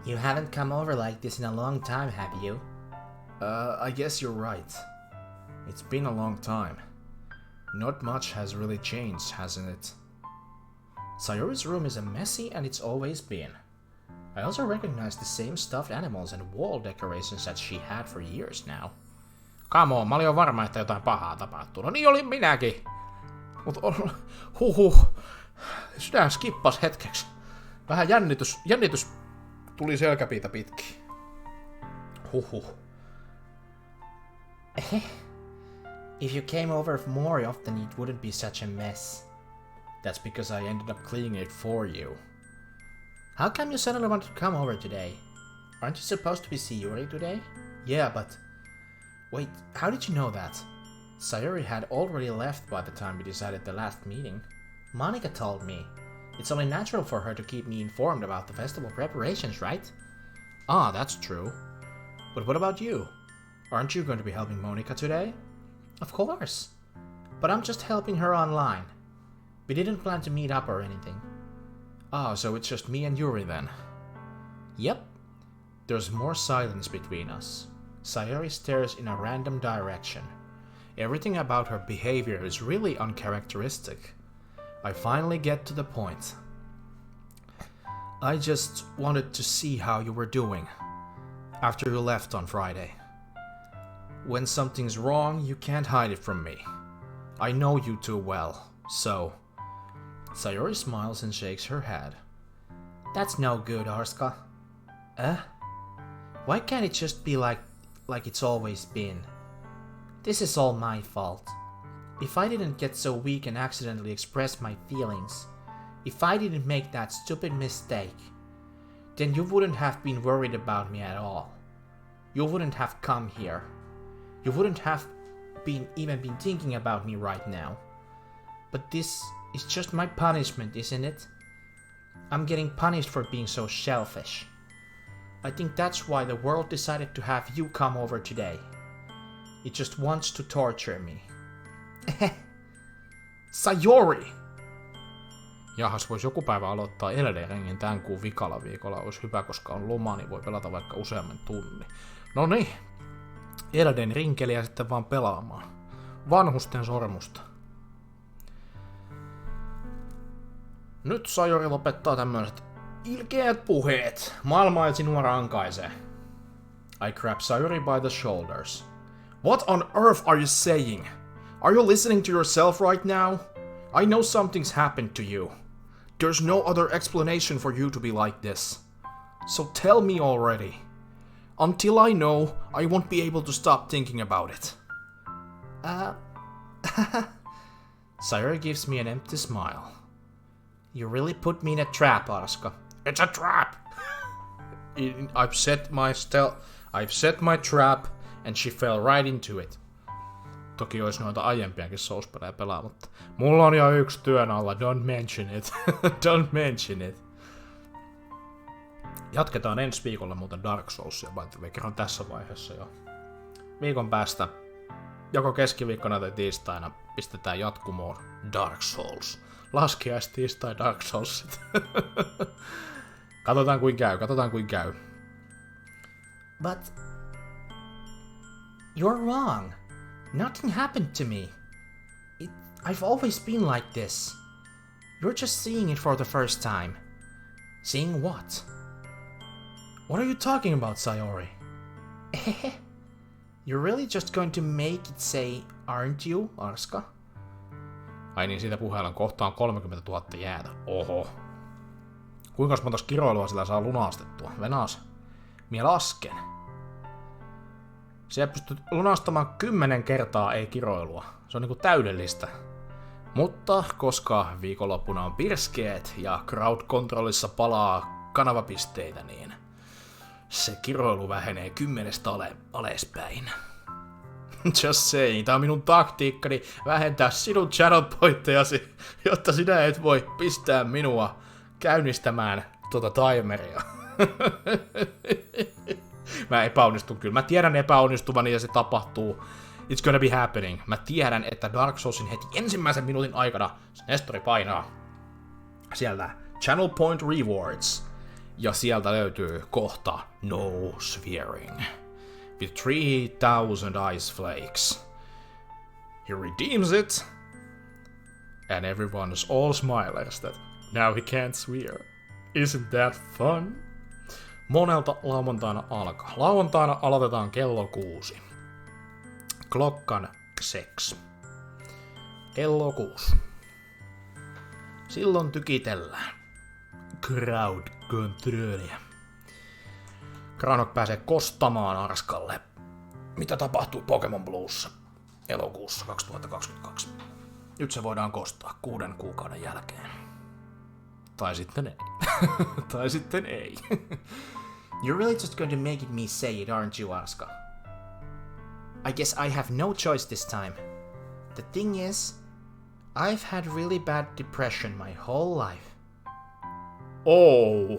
You haven't come over like this in a long time, have you? I guess you're right. It's been a long time. Not much has really changed, hasn't it? Sayori's room is a messy and it's always been. I also recognize the same stuffed animals and wall decorations that she had for years now. Come on, mä olin jo varma, että jotain pahaa tapahtuu. No niin olin minäkin. Mut Sydän skippas hetkeksi. Vähän jännitys tuli selkäpiitä pitkin. If you came over more often, it wouldn't be such a mess. That's because I ended up cleaning it for you. How come you suddenly want to come over today? Aren't you supposed to be see Yuri today? Yeah, but... Wait, how did you know that? Sayori had already left by the time we decided the last meeting. Monica told me. It's only natural for her to keep me informed about the festival preparations, right? Ah, that's true. But what about you? Aren't you going to be helping Monica today? Of course. But I'm just helping her online. We didn't plan to meet up or anything. Ah, so it's just me and Yuri then. Yep. There's more silence between us. Sayori stares in a random direction. Everything about her behavior is really uncharacteristic. I finally get to the point. I just wanted to see how you were doing after you left on Friday. When something's wrong, you can't hide it from me. I know you too well, so... Sayori smiles and shakes her head. That's no good, Arska. Why can't it just be like it's always been? This is all my fault. If I didn't get so weak and accidentally express my feelings, if I didn't make that stupid mistake, then you wouldn't have been worried about me at all. You wouldn't have come here. You wouldn't have even been thinking about me right now. But this is just my punishment, isn't it? I'm getting punished for being so selfish. I think that's why the world decided to have you come over today. It just wants to torture me. Sayori! Jahas, vois joku päivä aloittaa Elden Ringin tämän kuun vikalla viikolla. Olisi hyvä, koska on loma, niin voi pelata vaikka useamman tunnin. No niin, Elden Rinkeliä sitten vaan pelaamaan. Vanhusten sormusta. Nyt Sayori lopettaa tämmöiset ilkeät puheet. Maailma ei sinua rankaise. I grab Sayori by the shoulders. What on earth are you saying? Are you listening to yourself right now? I know something's happened to you. There's no other explanation for you to be like this. So tell me already. Until I know, I won't be able to stop thinking about it. Sayori gives me an empty smile. You really put me in a trap, Arska. It's a trap! I've set my trap, and she fell right into it. Toki olisi noita aiempiakin souspelejä pelaa, mutta mulla on jo yksi työn alla, don't mention it. Don't mention it. Jatketaan ensi viikolla muuten Dark Soulsia, vai kerron tässä vaiheessa jo. Viikon päästä, joko keskiviikkona tai tiistaina, pistetään jatkumoon Dark Souls. Laskiaistiistai Dark Soulsit. Katsotaan kuin käy. But... You're wrong. Nothing happened to me. I've always been like this. You're just seeing it for the first time. Seeing what? What are you talking about, Sayori? You're really just going to make it say, aren't you, Arska? Ai niin, siitä puheellaan kohtaan 30 000 jäätä. Oho. Kuinka monta kiroilua sillä saa lunastettua? Venas. Mie lasken. Siellä pystyt lunastamaan 10 kertaa ei kiroilua. Se on niinku täydellistä. Mutta koska viikonloppuna on pirskeet ja crowd controlissa palaa kanavapisteitä, niin se kiroilu vähenee 10 alaspäin. Just saying, tää on minun taktiikkani vähentää sinun channel pointtejasi, jotta sinä et voi pistää minua käynnistämään tuota timeria. Mä epäonnistun kyllä. Mä tiedän epäonnistuvani ja se tapahtuu. It's gonna be happening. Mä tiedän, että Dark Soulsin heti ensimmäisen minuutin aikana Nestori painaa sieltä Channel Point Rewards. Ja sieltä löytyy kohta No Swearing. With 3000 ice flakes. He redeems it. And everyone is all smilers that now he can't swear. Isn't that fun? Monelta lauantaina alkaa. Lauantaina aloitetaan kello 6. Klokkan 6. Kello 6. Silloin tykitellään. Crowd controlia. Granok pääsee kostamaan Arskalle, mitä tapahtui Pokemon Bluessa elokuussa 2022. Nyt se voidaan kostaa 6 kuukauden jälkeen. Tai sitten ei. Tai sitten ei. You're really just going to make it me say it, aren't you, Arska? I guess I have no choice this time. The thing is, I've had really bad depression my whole life. Oh.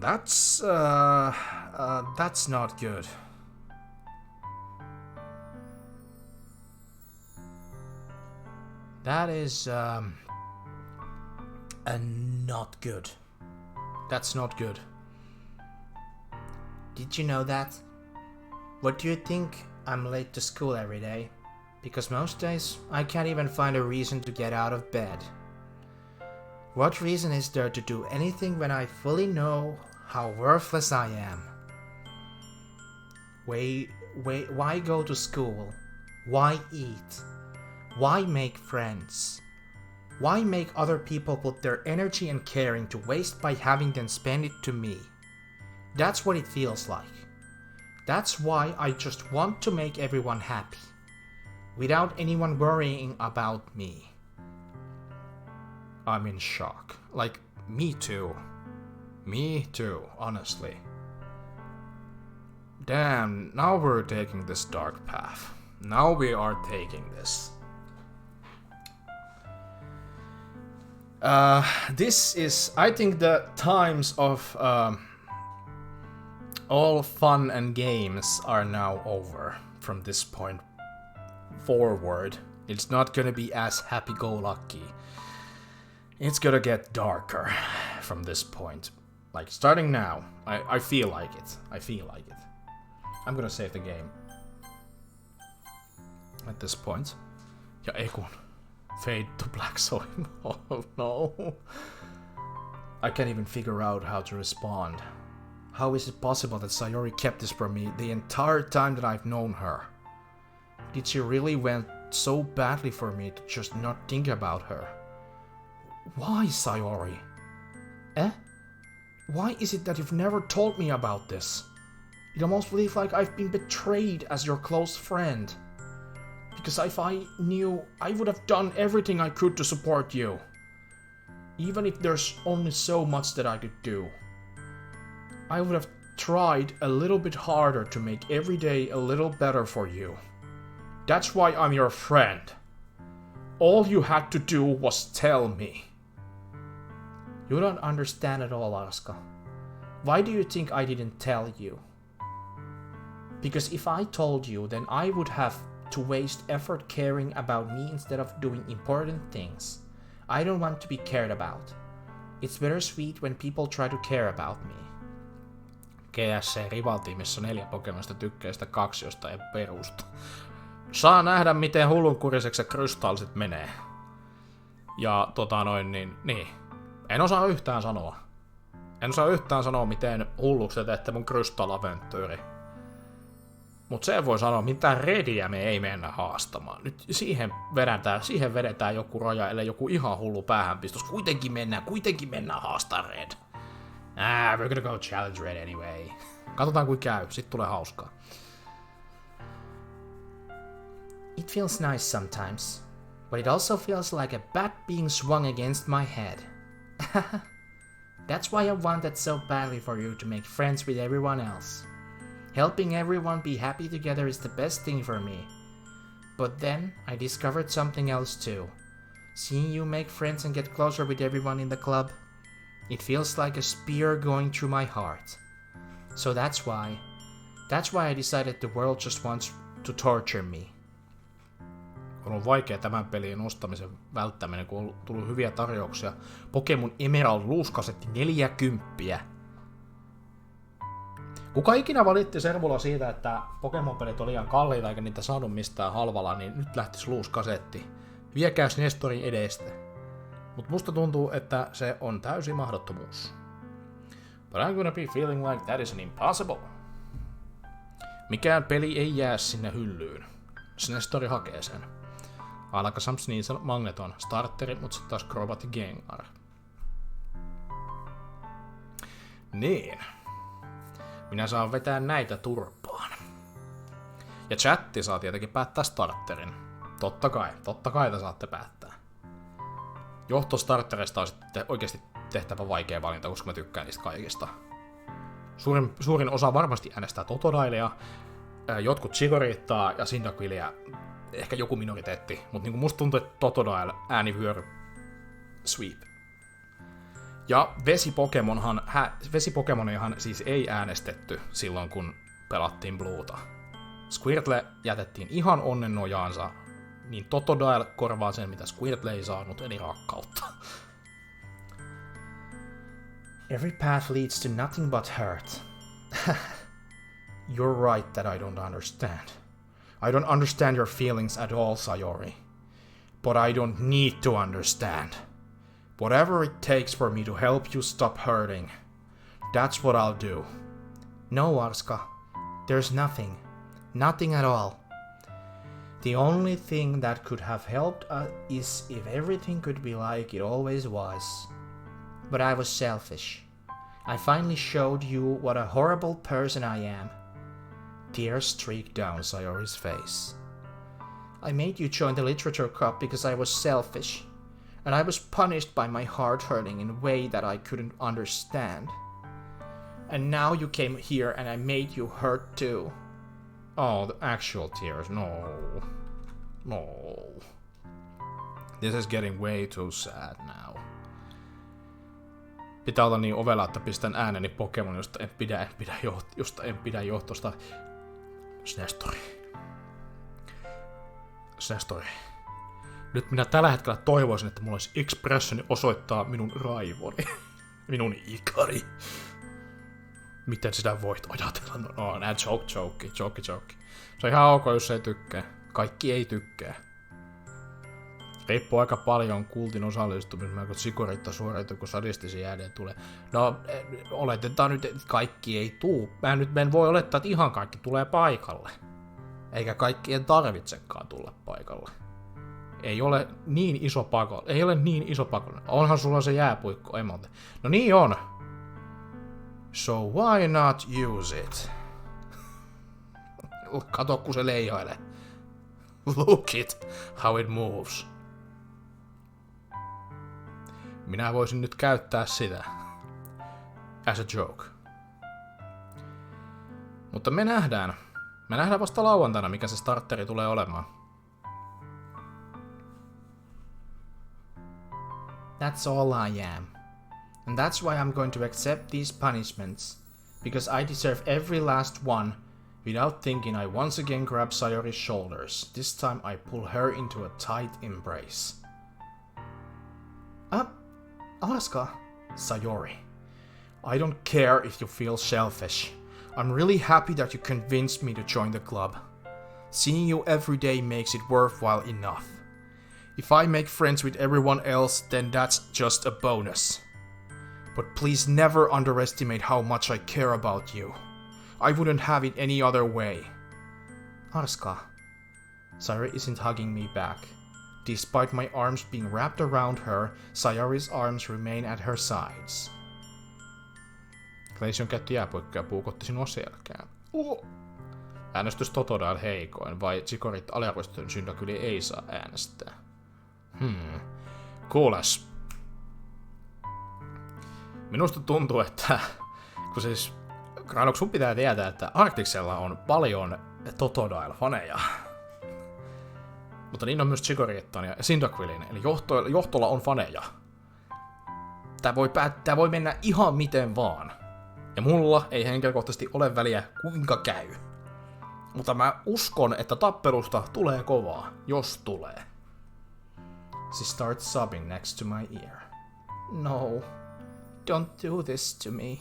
That's not good. That is, not good. That's not good. Did you know that? What do you think? I'm late to school every day. Because most days, I can't even find a reason to get out of bed. What reason is there to do anything when I fully know how worthless I am? Why go to school? Why eat? Why make friends? Why make other people put their energy and caring to waste by having them spend it to me? That's what it feels like. That's why I just want to make everyone happy, without anyone worrying about me. I'm in shock. Like, me too. Me too, honestly. Damn, now we're taking this dark path. Now we are taking this. This is, I think, the times of all fun and games are now over from this point forward. It's not gonna be as happy-go-lucky. It's gonna get darker from this point. Like, starting now, I feel like it. I feel like it. I'm gonna save the game. At this point. Ja ei kun. Fade to black soil. Oh no. I can't even figure out how to respond. How is it possible that Sayori kept this from me the entire time that I've known her? Did she really want so badly for me to just not think about her? Why, Sayori? Why is it that you've never told me about this? It almost feels like I've been betrayed as your close friend. Because if I knew, I would have done everything I could to support you. Even if there's only so much that I could do. I would have tried a little bit harder to make every day a little better for you. That's why I'm your friend. All you had to do was tell me. You don't understand at all, Arska. Why do you think I didn't tell you? Because if I told you, then I would have to waste effort caring about me instead of doing important things. I don't want to be cared about. It's bittersweet when people try to care about me. GSC Rival-tiimissä 4 Pokemonista tykkäistä 2, josta ei perusta. Saa nähdä, miten hullunkuriseksi se krystalliset menee. Ja niin. En osaa yhtään sanoa. En osaa yhtään sanoa, miten hulluksi te teette mun Crystal-aventyyri. Mut se voi sanoa, mitä Rediä me ei mennä haastamaan. Nyt siihen vedetään joku raja, ellei joku ihan hullu päähänpistos. Kuitenkin mennään haastaa Red. We're gonna go challenge Red anyway. Katsotaan kuin käy, sit tulee hauskaa. It feels nice sometimes, but it also feels like a bat being swung against my head. That's why I wanted so badly for you to make friends with everyone else. Helping everyone be happy together is the best thing for me. But then I discovered something else too. Seeing you make friends and get closer with everyone in the club, it feels like a spear going through my heart. So that's why I decided the world just wants to torture me. On ollut vaikea tämän pelin ostamisen välttäminen, kun on tullut hyviä tarjouksia. Pokemon Emerald luuskasetti 40. Kuka ikinä valitti servulla siitä, että Pokemon-pelit on liian kalliita eikä niitä saanut mistään halvalla, niin nyt lähtisi luuskasetti. Viekääs Nestorin edestä. Mut musta tuntuu, että se on täysin mahdottomuus. But I'm gonna be feeling like that is an impossible. Mikään peli ei jää sinne hyllyyn. Nestori hakee sen. Alakasams niin Magneton, starteri, mut sit taas Crobat ja Gengar. Niin. Minä saan vetää näitä turpaan. Ja chatti saa tietenkin päättää starterin. Totta kai te saatte päättää. Johtostartereista on sitten oikeasti tehtävä vaikea valinta, koska mä tykkään niistä kaikista. Suurin osa varmasti äänestää Totodilea, jotkut Chigorittaa ja Cyndaquillia, ehkä joku minoriteetti, mutta niin musta tuntuu, että Totodile äänivyöry sweep. Ja Vesipokemonejahan siis ei äänestetty silloin, kun pelattiin Bluuta. Squirtle jätettiin ihan onnen nojaansa, niin Totodile korvaa sen, mitä Squirtle ei saanut, eli rakkautta. Every path leads to nothing but hurt. You're right that I don't understand. I don't understand your feelings at all, Sayori. But I don't need to understand. Whatever it takes for me to help you stop hurting, that's what I'll do. No, Arska. There's nothing. Nothing at all. The only thing that could have helped is if everything could be like it always was. But I was selfish. I finally showed you what a horrible person I am. Tears streaked down Sayori's face. I made you join the literature club because I was selfish. And I was punished by my heart hurting in a way that I couldn't understand. And now you came here and I made you hurt too. Oh, the actual tears. No. This is getting way too sad now. Pitää olla niin ovela, että pistän ääneni Pokemon, josta en pidä johtosta. Sestori. Nyt minä tällä hetkellä toivoisin, että mulla olisi expressioni osoittaa minun raivoni. Minun ikari. Miten sitä voit ajatella? No, nää joke. Se on ihan ok, jos ei tykkää. Kaikki ei tykkää. Riippuu aika paljon kultin osallistumisesta, kun Sikorittaa suoriutuu, kun sadistisia ääniä tulee. No, oletetaan nyt, että kaikki ei tuu. Mä en voi olettaa, että ihan kaikki tulee paikalle. Eikä kaikkien tarvitsekaan tulla paikalle. Ei ole niin iso pakollinen. Onhan sulla se jääpuikko emote. No niin on. So why not use it? Kato, kun se leihailee. Look it, how it moves. Minä voisin nyt käyttää sitä. As a joke. Mutta me nähdään vasta lauantaina, mikä se starteri tulee olemaan. That's all I am. And that's why I'm going to accept these punishments. Because I deserve every last one. Without thinking, I once again grab Sayori's shoulders. This time I pull her into a tight embrace. Arska. Sayori. I don't care if you feel selfish. I'm really happy that you convinced me to join the club. Seeing you every day makes it worthwhile enough. If I make friends with everyone else, then that's just a bonus. But please never underestimate how much I care about you. I wouldn't have it any other way. Arska. Sayori isn't hugging me back. Despite my arms being wrapped around her, Sayori's arms remain at her sides. Glaceon käytti jääpuikkoa ja puukotti sinua selkään. Äänestys Totodile heikoin, vai Chicorit aliarvostetun syndakyli ei saa äänestää? Kuules. Minusta tuntuu, että kun siis Granok, sun pitää tietää, että Arktiksella on paljon Totodile-faneja. Mutta niin on myös Chicorittan ja Cyndaquilin, eli johtolla on faneja. Tää voi mennä ihan miten vaan. Ja mulla ei henkilökohtaisesti ole väliä kuinka käy. Mutta mä uskon, että tappelusta tulee kovaa, jos tulee. She starts sobbing next to my ear. No, don't do this to me.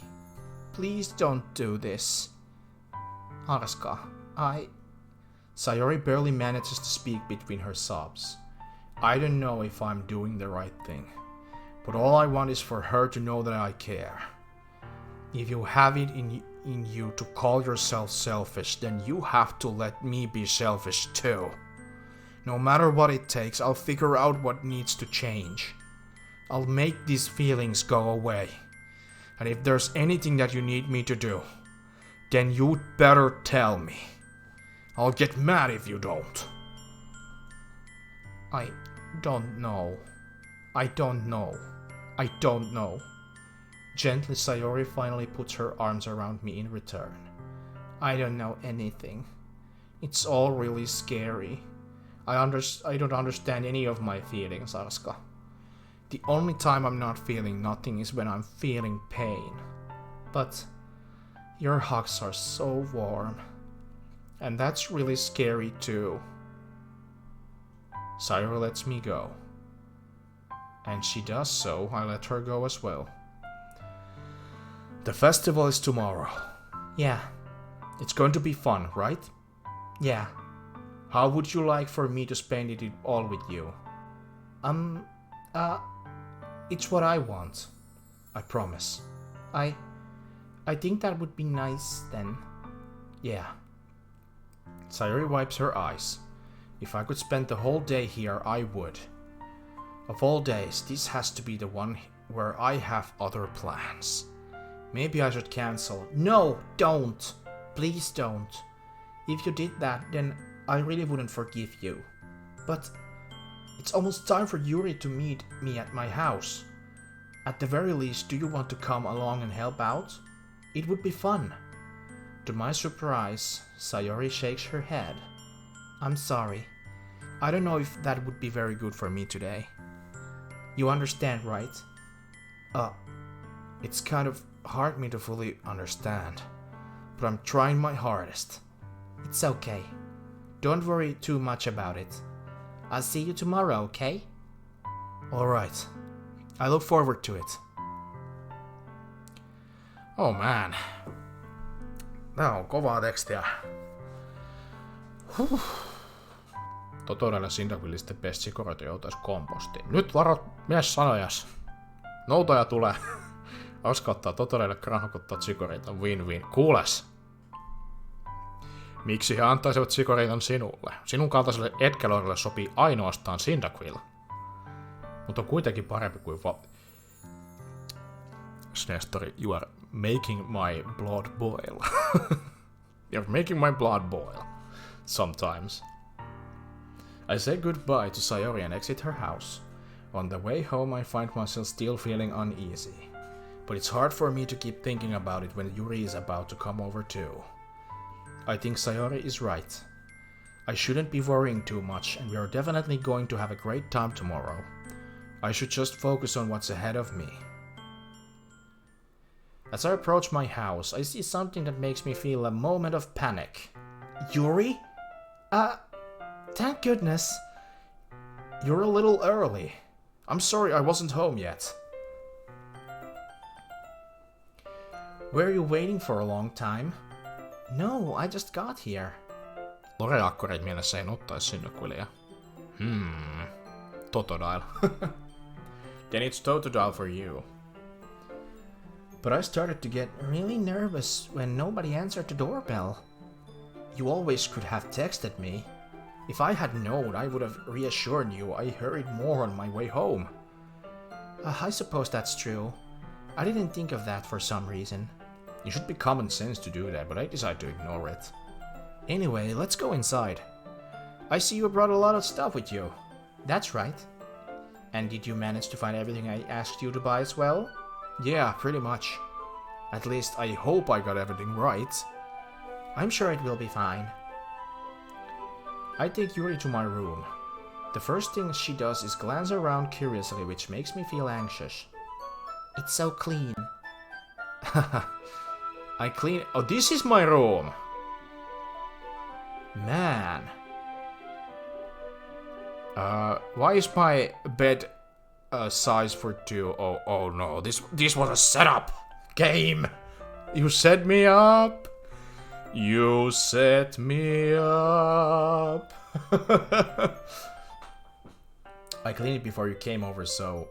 Please don't do this. Arska, Sayori barely manages to speak between her sobs. I don't know if I'm doing the right thing, but all I want is for her to know that I care. If you have it in you to call yourself selfish, then you have to let me be selfish too. No matter what it takes, I'll figure out what needs to change. I'll make these feelings go away. And if there's anything that you need me to do, then you'd better tell me. I'll get mad if you don't. I don't know. Gently, Sayori finally puts her arms around me in return. I don't know anything. It's all really scary. I don't understand any of my feelings, Arska. The only time I'm not feeling nothing is when I'm feeling pain. But your hugs are so warm. And that's really scary too. Sayori lets me go. And she does so, I let her go as well. The festival is tomorrow. Yeah. It's going to be fun, right? Yeah. How would you like for me to spend it all with you? It's what I want. I promise. I think that would be nice then. Yeah. Sayori wipes her eyes. If I could spend the whole day here, I would. Of all days, this has to be the one where I have other plans. Maybe I should cancel. No, don't. Please don't. If you did that, then I really wouldn't forgive you. But it's almost time for Yuri to meet me at my house. At the very least, do you want to come along and help out? It would be fun. To my surprise, Sayori shakes her head. I'm sorry. I don't know if that would be very good for me today. You understand, right? It's kind of hard me to fully understand. But I'm trying my hardest. It's okay. Don't worry too much about it. I'll see you tomorrow, okay? Alright. I look forward to it. Oh man. Tää on kovaa tekstiä. Totorella Sindavillisten pestsikoreita joutais kompostiin. Nyt varot mies sanojas. Noutaja tulee. Aska ottaa Totorelle krahkottaa sikoreita win-win. Kuules! Miksi he antaisivat sikoreitan sinulle? Sinun kaltaiselle Edgelorille sopii ainoastaan Cyndaquil. Mutta on kuitenkin parempi kuin Snestori, you are making my blood boil. You're making my blood boil. Sometimes. I say goodbye to Sayori and exit her house. On the way home I find myself still feeling uneasy. But it's hard for me to keep thinking about it when Yuri is about to come over too. I think Sayori is right. I shouldn't be worrying too much, and we are definitely going to have a great time tomorrow. I should just focus on what's ahead of me. As I approach my house, I see something that makes me feel a moment of panic. Yuri? Thank goodness. You're a little early. I'm sorry I wasn't home yet. Were you waiting for a long time? No, I just got here. Loreakkoreet mielessä en ottaisi Cyndaquilia. Totodile. Then it's Totodile for you. But I started to get really nervous when nobody answered the doorbell. You always could have texted me. If I had known, I would have reassured you. I hurried more on my way home. I suppose that's true. I didn't think of that for some reason. You should be common sense to do that, but I decided to ignore it. Anyway, let's go inside. I see you brought a lot of stuff with you. That's right. And did you manage to find everything I asked you to buy as well? Yeah, pretty much. At least I hope I got everything right. I'm sure it will be fine. I take Yuri to my room. The first thing she does is glance around curiously, which makes me feel anxious. It's so clean. I clean... Oh, this is my room! Man. Why is my bed size for two? Oh no, this was a setup game! You set me up! You set me up! I cleaned it before you came over, so...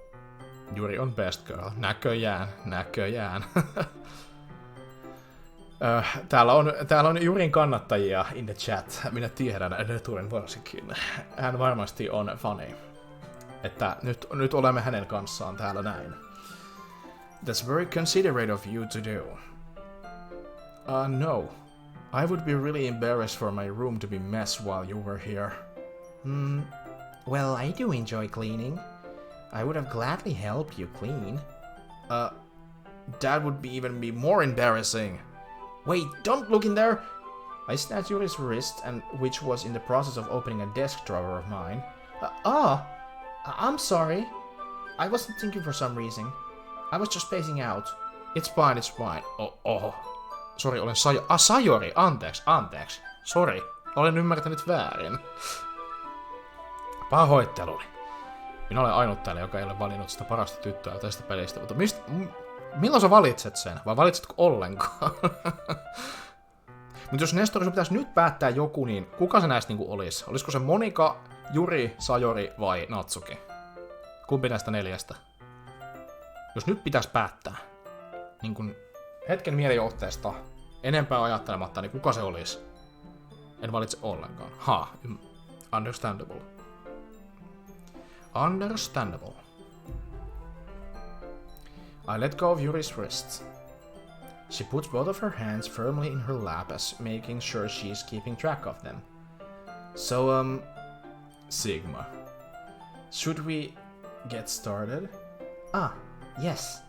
Yuri on best girl. Näköjään. Täällä on Yurin kannattajia in the chat. Minä tiedän, ne tulen varsinkin. Hän varmasti on fani. Että nyt olemme hänen kanssaan täällä näin. That's very considerate of you to do. No. I would be really embarrassed for my room to be mess while you were here. Well, I do enjoy cleaning. I would have gladly helped you clean. That would even be more embarrassing. Wait, don't look in there! I snatched Yuri's wrist, which was in the process of opening a desk drawer of mine. I'm sorry. I wasn't thinking for some reason. I was just spacing out. It's fine, it's fine. Sori, olen Sayori, anteeksi. Sori, olen ymmärtänyt väärin. Pahoitteluni. Minä olen ainut täällä, joka ei ole valinnut sitä parasta tyttöä tästä pelistä, mutta milloin sä valitset sen? Vai valitsetko ollenkaan? Mutta jos Nestori, sun pitäisi nyt päättää joku, niin kuka se näistä niinku olisi? Olisiko se Monika, Yuri, Sayori vai Natsuki? Kumpi näistä 4? Jos nyt pitäisi päättää, niin kun hetken mielijohteesta, enempää ajattelematta, niin kuka se olisi? En valitse ollenkaan. Understandable. Understandable. I let go of Yuri's wrists. She puts both of her hands firmly in her lap as making sure she is keeping track of them. So, Sigma. Should we get started? Yes.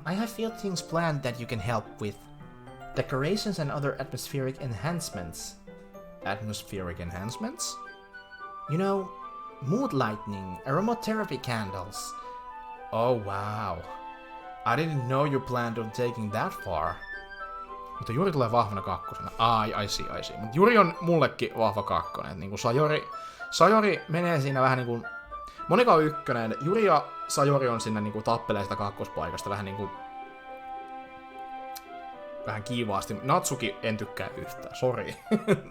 I have few things planned that you can help with. Decorations and other atmospheric enhancements. Atmospheric enhancements? You know, mood lighting, aromatherapy candles. Oh wow. I didn't know you planned on taking that far. Mutta Yuri tulee vahvana kakkosena. I see. Mutta Yuri on mullekin vahva kakkonen. Niinku Sayori menee siinä vähän niinku... Monika on 1, Yuri ja Sayori on siinä niinku tappelee sitä kakkospaikasta vähän niinku... Vähän kiivaasti. Natsuki en tykkää yhtään, sori.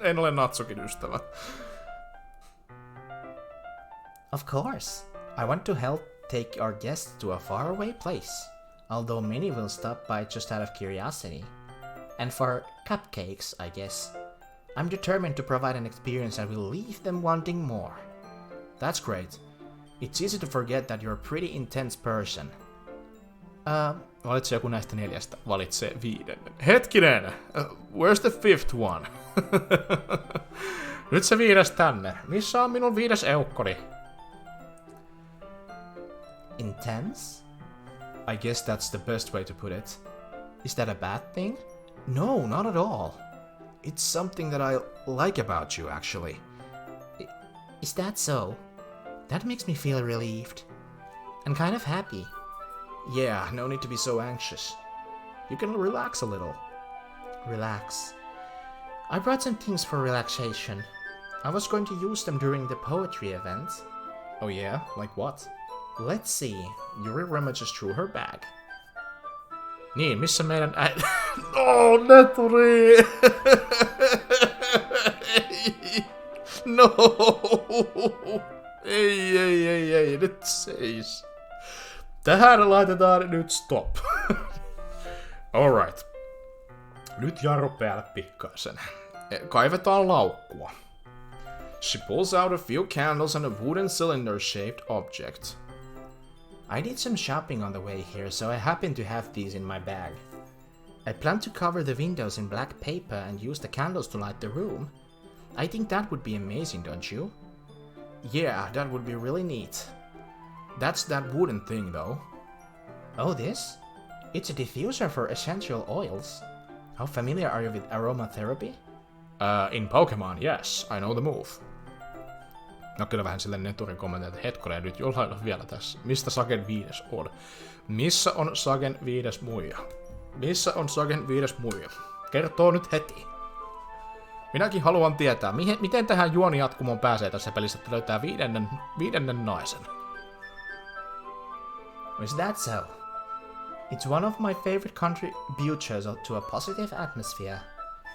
En ole Natsukin ystävä. Of course. I want to help take our guests to a faraway place. Although many will stop by just out of curiosity. And for cupcakes, I guess. I'm determined to provide an experience that will leave them wanting more. That's great. It's easy to forget that you're a pretty intense person. Valitse joku näistä 4. Valitsee 5. Hetkinen! Where's the 5th one? Nyt se 5. tänne. Missä on minun 5. eukkoni? Intense? I guess that's the best way to put it. Is that a bad thing? No, not at all. It's something that I like about you, actually. Is that so? That makes me feel relieved. And kind of happy. Yeah, no need to be so anxious. You can relax a little. Relax. I brought some things for relaxation. I was going to use them during the poetry event. Oh yeah? Like what? Let's see. Yuri rummages through her bag. Niin, missä meidän Oh, Neturi! No! Ei, nyt seis. Tähän laitetaan nyt stop. Alright. Nyt jarru päälle pikkaisen. Kaivetaan laukkua. She pulls out a few candles and a wooden cylinder-shaped object. I did some shopping on the way here, so I happen to have these in my bag. I plan to cover the windows in black paper and use the candles to light the room. I think that would be amazing, don't you? Yeah, that would be really neat. That's that wooden thing, though. Oh, this? It's a diffuser for essential oils. How familiar are you with aromatherapy? In Pokemon, yes, I know the move. No kyllä vähän silleen Neturin kommentti, että hetkonen nyt jollain on vielä tässä. Mistä Sagen 5 on? Missä on Sagen 5 muija? Missä on Sagen 5 muija? Kertoo nyt heti. Minäkin haluan tietää, miten tähän juonijatkumoon pääsee tässä pelissä, että löytää viidennen naisen. Is that so? It's one of my favorite contributors to a positive atmosphere.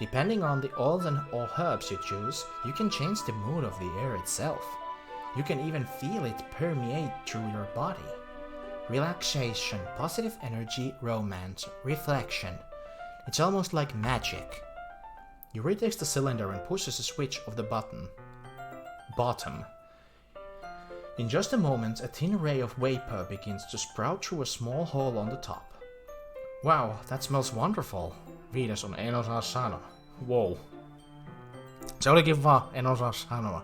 Depending on the oils and or herbs you choose, you can change the mood of the air itself. You can even feel it permeate through your body. Relaxation, positive energy, romance, reflection. It's almost like magic. Yuri takes the cylinder and pushes the switch of the bottom. In just a moment, a thin ray of vapor begins to sprout through a small hole on the top. Wow, that smells wonderful. 5 on en osaa sanoa. Wow. Se olikin vaan, en osaa sanoa.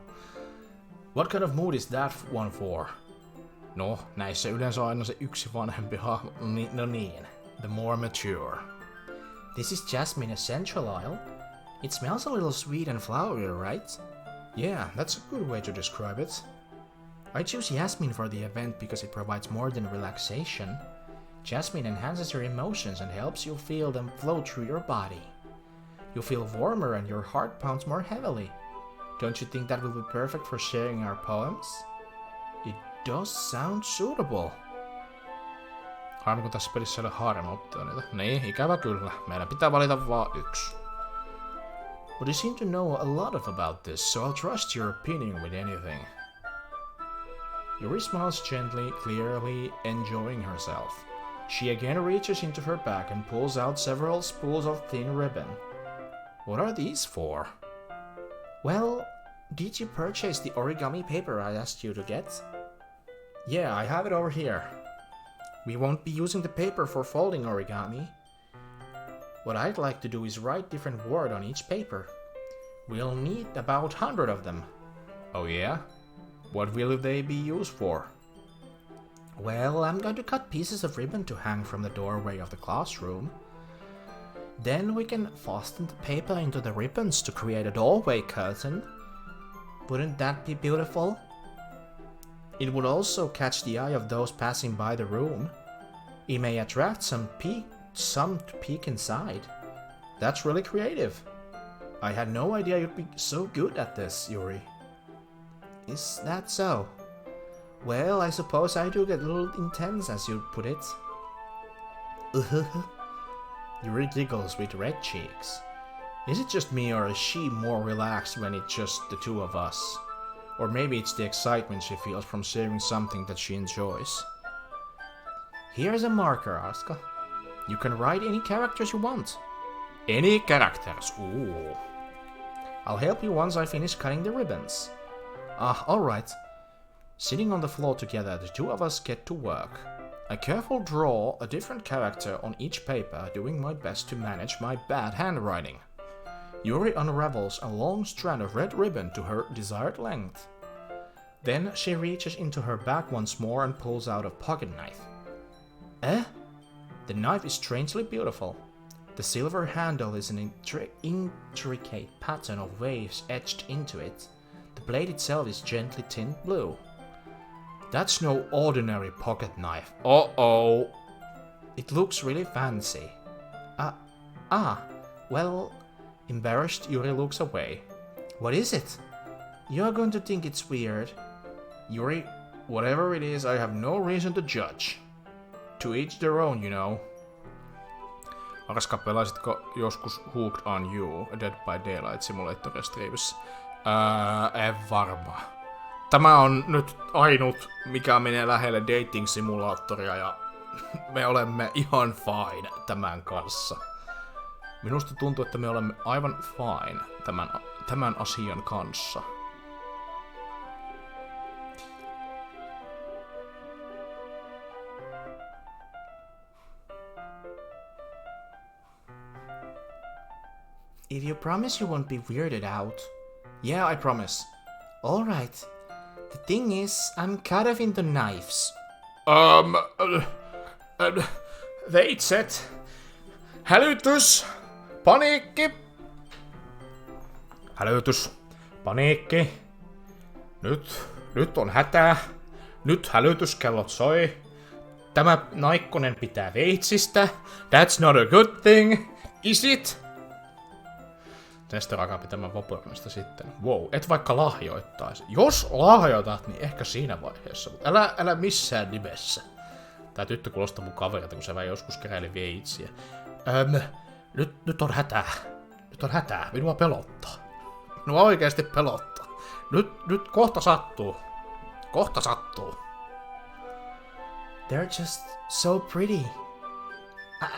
What kind of mood is that one for? No, näissä yleensä on aina se yksi vanhempi hahmo. No niin, the more mature. This is jasmine essential oil. It smells a little sweet and flowery, right? Yeah, that's a good way to describe it. I choose Jasmine for the event because it provides more than relaxation. Jasmine enhances your emotions and helps you feel them flow through your body. You feel warmer and your heart pounds more heavily. Don't you think that will be perfect for sharing our poems? It does sound suitable. Harmi kun tässä pelissä ei ole harmaoptioita. Niin, ikävä kyllä. Meidän pitää valita vaan yksi. But you seem to know a lot about this, so I'll trust your opinion with anything. Yuri smiles gently, clearly enjoying herself. She again reaches into her bag and pulls out several spools of thin ribbon. What are these for? Well, did you purchase the origami paper I asked you to get? Yeah, I have it over here. We won't be using the paper for folding origami. What I'd like to do is write different words on each paper. We'll need about 100 of them. Oh yeah? What will they be used for? Well, I'm going to cut pieces of ribbon to hang from the doorway of the classroom. Then we can fasten the paper into the ribbons to create a doorway curtain. Wouldn't that be beautiful? It would also catch the eye of those passing by the room. It may attract some to peek inside. That's really creative. I had no idea you'd be so good at this, Yuri. Is that so? Well, I suppose I do get a little intense, as you put it. Yuri giggles with red cheeks. Is it just me, or is she more relaxed when it's just the two of us? Or maybe it's the excitement she feels from sharing something that she enjoys. Here's a marker, Arska. You can write any characters you want. Any characters? Ooh. I'll help you once I finish cutting the ribbons. Alright. Sitting on the floor together, the two of us get to work. I carefully draw a different character on each paper, doing my best to manage my bad handwriting. Yuri unravels a long strand of red ribbon to her desired length. Then she reaches into her bag once more and pulls out a pocket knife. The knife is strangely beautiful. The silver handle is an intricate pattern of waves etched into it. The blade itself is gently tinted blue. That's no ordinary pocket knife. Uh-oh. It looks really fancy. Well, embarrassed, Yuri looks away. What is it? You're going to think it's weird. Yuri, whatever it is, I have no reason to judge. To each their own, you know. Arska, pelasitko joskus Hooked on You, A Dead by Daylight Simulator Striimissä? En varma. Tämä on nyt ainut, mikä menee lähelle dating-simulaattoria ja me olemme ihan fine tämän kanssa. Minusta tuntuu, että me olemme aivan fine tämän asian kanssa. If you promise you won't be weirded out. Yeah, I promise. Alright. The thing is, I'm cut off into knives. Veitset. Hälytys. Paniikki. Hälytys. Paniikki. Nyt on hätää. Nyt hälytyskellot soi. Tämä naikkonen pitää veitsistä. That's not a good thing. Is it? Tästä alkaa pitämään vapormista sitten. Wow, et vaikka lahjoittaisi. Jos lahjoitat, niin ehkä siinä vaiheessa. Mutta älä missään nimessä. Tää tyttö kuulostaa mun kaverilta, kun se vähän joskus keräili veitsiä. Nyt on hätää. Nyt on hätää. Minua pelottaa. Minua oikeasti pelottaa. Nyt kohta sattuu. Kohta sattuu. They're just so pretty.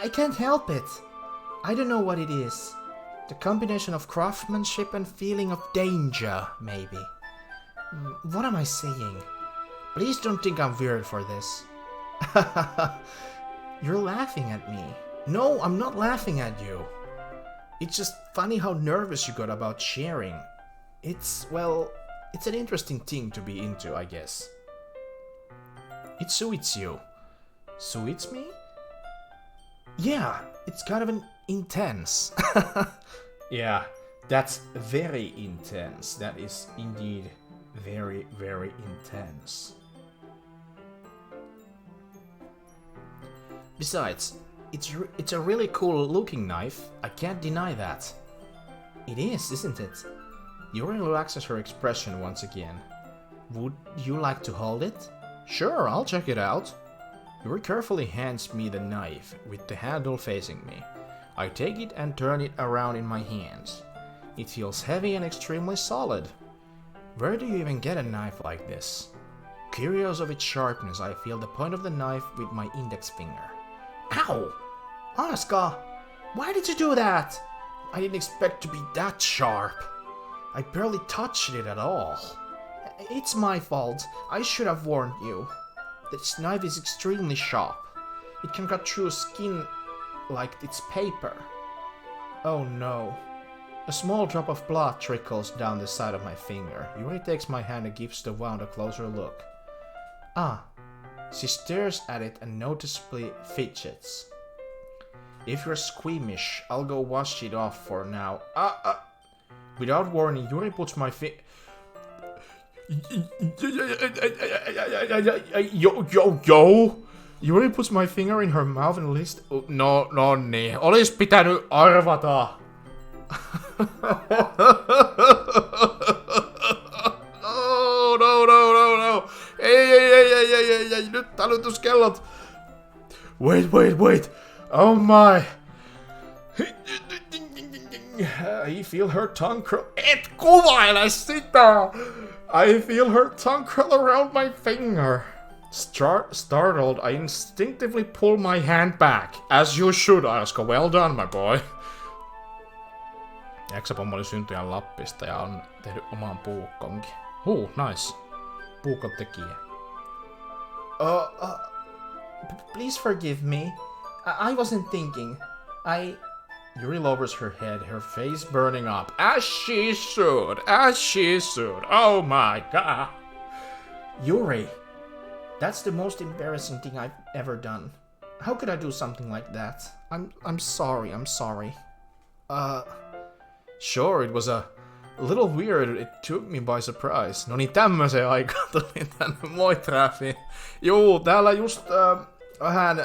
I can't help it. I don't know what it is. The combination of craftsmanship and feeling of danger, maybe. What am I saying? Please don't think I'm weird for this. You're laughing at me. No, I'm not laughing at you. It's just funny how nervous you got about sharing. It's an interesting thing to be into, I guess. It suits you. Suits me? Yeah, it's kind of an intense. Yeah, that's very intense. That is indeed very, very intense. Besides, it's a really cool looking knife. I can't deny that. It is, isn't it? Yurin relaxes her expression once again. Would you like to hold it? Sure, I'll check it out. Yuri carefully hands me the knife, with the handle facing me. I take it and turn it around in my hands. It feels heavy and extremely solid. Where do you even get a knife like this? Curious of its sharpness, I feel the point of the knife with my index finger. Ow! Arska! Why did you do that? I didn't expect to be that sharp. I barely touched it at all. It's my fault. I should have warned you. This knife is extremely sharp. It can cut through skin like it's paper. Oh no. A small drop of blood trickles down the side of my finger. Yuri takes my hand and gives the wound a closer look. Ah. She stares at it and noticeably fidgets. If you're squeamish, I'll go wash it off for now. Without warning, Yuri puts my Yo! Yuri puts my finger in her mouth and list. No niin. Olis pitänyt arvata. No. Ei. Nyt hälytyskellot. Wait. Oh my. I feel her tongue curl. Et kuvaile sitä! I feel her tongue curl around my finger. Startled, I instinctively pull my hand back. As you should, Arska. Well done, my boy. Eksapommo oli syntyjän Lappista ja on tehnyt oman puukkonkin. Nice. Puukon tekijä. Please forgive me. I wasn't thinking. Yuri lowers her head, her face burning up. As she should. Oh my god. Yuri, that's the most embarrassing thing I've ever done. How could I do something like that? I'm sorry. Sure, it was a little weird. It took me by surprise. No niin, tämmöiseen aikaan tuli tänne. Moi Trafi. Juu, täällä just vähän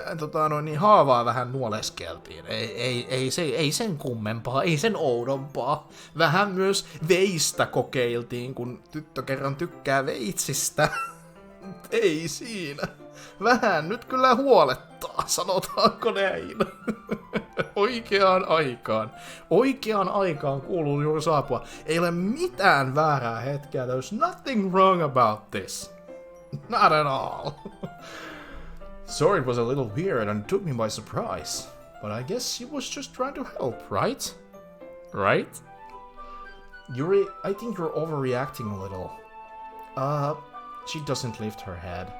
haavaa vähän nuoleskeltiin. Ei sen kummempaa, ei sen oudompaa. Vähän myös veistä kokeiltiin, kun tyttö kerran tykkää veitsistä. Ei siinä. Vähän nyt kyllä huolettaa, sanotaanko näin. Oikeaan aikaan kuuluu juuri saapua. Ei ole mitään väärää hetkeä. There's nothing wrong about this. Not at all. Sorry, it was a little weird and took me by surprise. But I guess she was just trying to help, right? Right? Yuri, I think you're overreacting a little. She doesn't lift her head.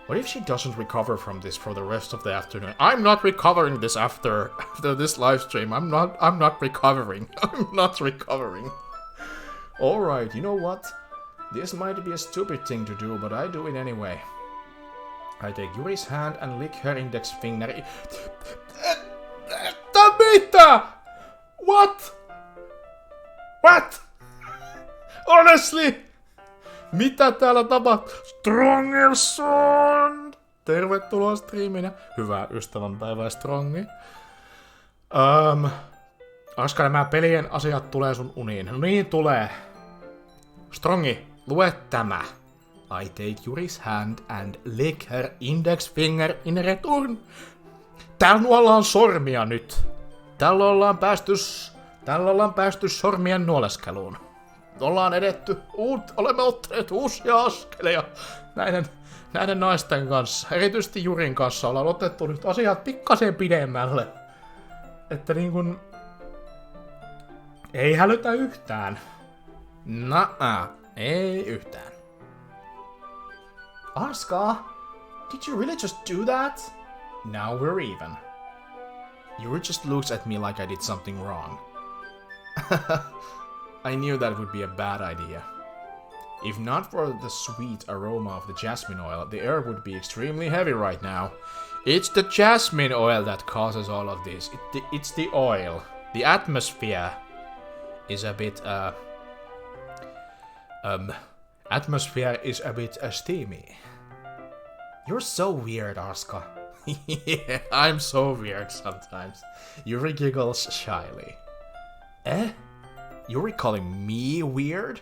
What if she doesn't recover from this for the rest of the afternoon? I'm not recovering this after this live stream. I'm not recovering. I'm not recovering. Alright, you know what? This might be a stupid thing to do, but I do it anyway. I take Yuri's hand and lick her index finger. Mitä? What? Honestly? Mitä täällä tapahtuu? Strongerson! Tervetuloa striiminä. Hyvää ystävänpäivää, Strongi. Arskan, nämä pelien asiat tulee sun uniin. No niin tulee. Strongi, lue tämä. I take Yuri's hand and lick her index finger in return. Täällä nuollaan sormia nyt. Tällä ollaan päästy sormien nuoleskeluun. Olemme ottaneet uusia askeleja näiden naisten kanssa. Erityisesti Yurin kanssa ollaan otettu nyt asiat pikkasen pidemmälle. Että niin kun ei hälytä yhtään. Ei yhtään. Arska, did you really just do that? Now we're even. Yuri just looks at me like I did something wrong. I knew that would be a bad idea. If not for the sweet aroma of the jasmine oil, the air would be extremely heavy right now. It's the jasmine oil that causes all of this. It's the oil. The atmosphere is a bit, Atmosphere is a bit steamy. You're so weird, Arska. Yeah, I'm so weird sometimes. Yuri giggles shyly. Eh? Yuri calling me weird?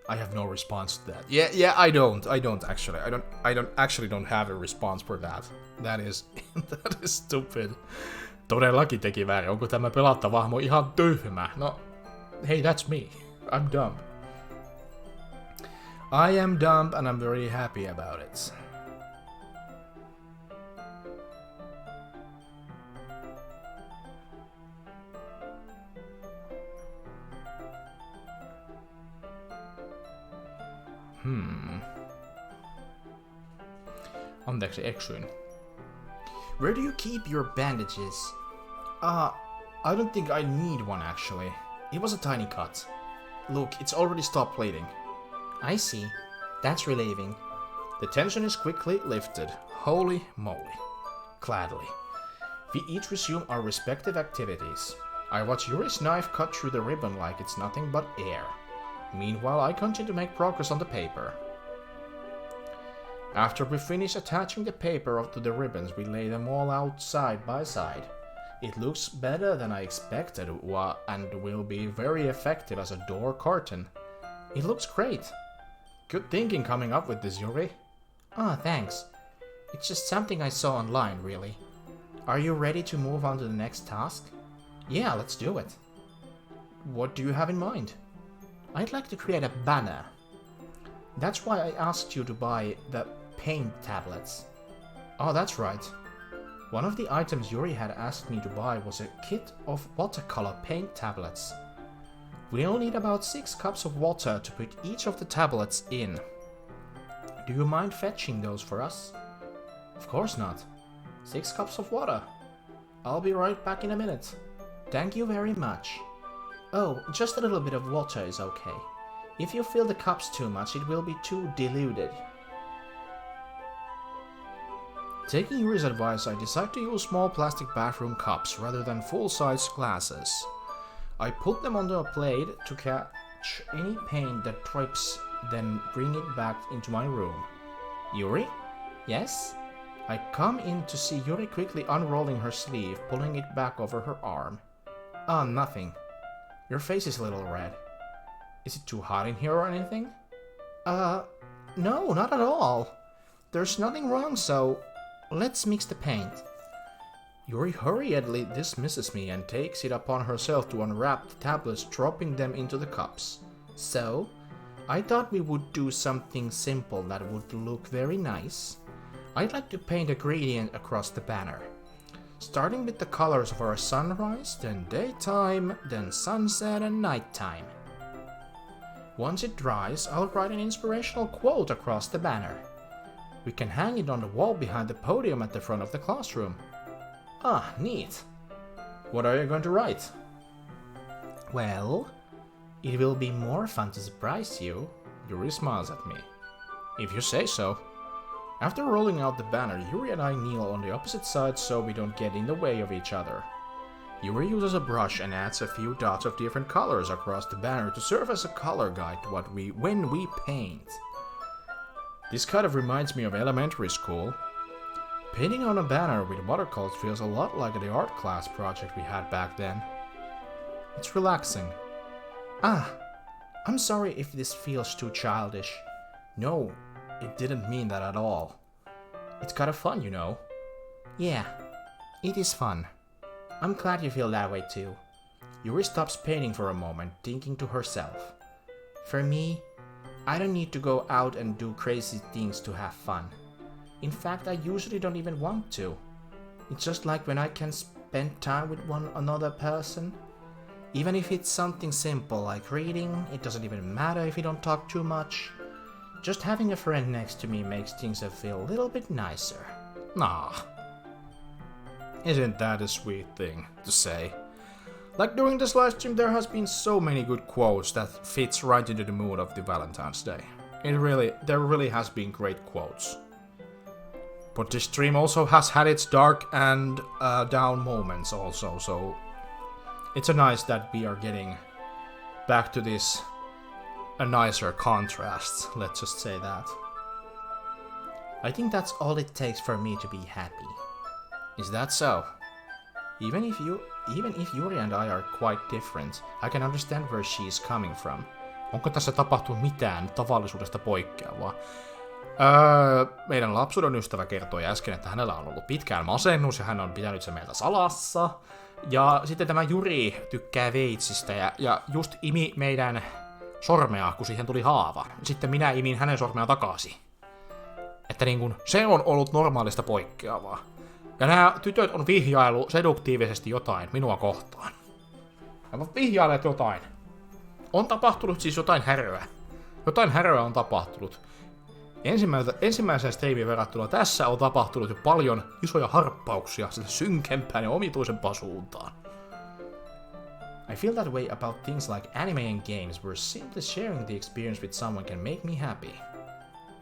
I have no response to that. Yeah, I don't actually. I don't actually have a response for that. That is stupid. Todellakin teki väärin. Onko tämä pelattava hahmo ihan tyhmä? No, hey, that's me. I'm dumb. I am dumb and I'm very happy about it. Anteeksi, eksyin. Where do you keep your bandages? I don't think I need one actually. It was a tiny cut. Look, it's already stopped bleeding. I see. That's relieving. The tension is quickly lifted. Holy moly. Gladly. We each resume our respective activities. I watch Yuri's knife cut through the ribbon like it's nothing but air. Meanwhile, I continue to make progress on the paper. After we finish attaching the paper to the ribbons, we lay them all out side by side. It looks better than I expected and will be very effective as a door curtain. It looks great. Good thinking coming up with this, Yuri. Thanks. It's just something I saw online, really. Are you ready to move on to the next task? Yeah, let's do it. What do you have in mind? I'd like to create a banner. That's why I asked you to buy the paint tablets. Oh, that's right. One of the items Yuri had asked me to buy was a kit of watercolor paint tablets. We'll need about 6 cups of water to put each of the tablets in. Do you mind fetching those for us? Of course not. 6 cups of water. I'll be right back in a minute. Thank you very much. Oh, just a little bit of water is okay. If you fill the cups too much, it will be too diluted. Taking Yuri's advice, I decide to use small plastic bathroom cups rather than full-size glasses. I put them onto a plate to catch any paint that drips, then bring it back into my room. Yuri? Yes? I come in to see Yuri quickly unrolling her sleeve, pulling it back over her arm. Nothing. Your face is a little red. Is it too hot in here or anything? No, not at all. There's nothing wrong, so let's mix the paint. Yuri hurriedly dismisses me and takes it upon herself to unwrap the tablets, dropping them into the cups. So, I thought we would do something simple that would look very nice. I'd like to paint a gradient across the banner. Starting with the colors of our sunrise, then daytime, then sunset and nighttime. Once it dries, I'll write an inspirational quote across the banner. We can hang it on the wall behind the podium at the front of the classroom. Neat. What are you going to write? Well, it will be more fun to surprise you. Yuri smiles at me. If you say so. After rolling out the banner, Yuri and I kneel on the opposite side so we don't get in the way of each other. Yuri uses a brush and adds a few dots of different colors across the banner to serve as a color guide to when we paint. This kind of reminds me of elementary school. Painting on a banner with watercolors feels a lot like the art class project we had back then. It's relaxing. I'm sorry if this feels too childish. No, it didn't mean that at all. It's kind of fun, you know. Yeah, it is fun. I'm glad you feel that way too. Yuri stops painting for a moment, thinking to herself. For me, I don't need to go out and do crazy things to have fun. In fact, I usually don't even want to. It's just like when I can spend time with one another person. Even if it's something simple like reading, it doesn't even matter if we don't talk too much. Just having a friend next to me makes things feel a little bit nicer. Isn't that a sweet thing to say? Like during this live stream, there has been so many good quotes that fits right into the mood of the Valentine's Day. There really has been great quotes. But this stream also has had its dark and down moments also, so it's nice that we are getting back to this a nicer contrast, let's just say that. I think that's all it takes for me to be happy. Is that so? Even if Yuri and I are quite different, I can understand where she's coming from. Onko tässä tapahtunut mitään tavallisuudesta poikkeavaa? Meidän lapsuuden ystävä kertoi äsken, että hänellä on ollut pitkään masennus ja hän on pitänyt sen meiltä salassa. Ja sitten tämä Yuri tykkää veitsistä ja just imi meidän sormea, kun siihen tuli haava. Sitten minä imin hänen sormea takaisin. Että niin kun, se on ollut normaalista poikkeavaa. Ja nämä tytöt on vihjailu seduktiivisesti jotain minua kohtaan. Ne ovat vihjailleet jotain. On tapahtunut siis jotain häröä. Jotain häröä on tapahtunut. Ensimmäiseen striimiin verrattuna tässä on tapahtunut jo paljon isoja harppauksia sille synkempään ja omituisempaan suuntaan. I feel that way about things like anime and games, where simply sharing the experience with someone can make me happy.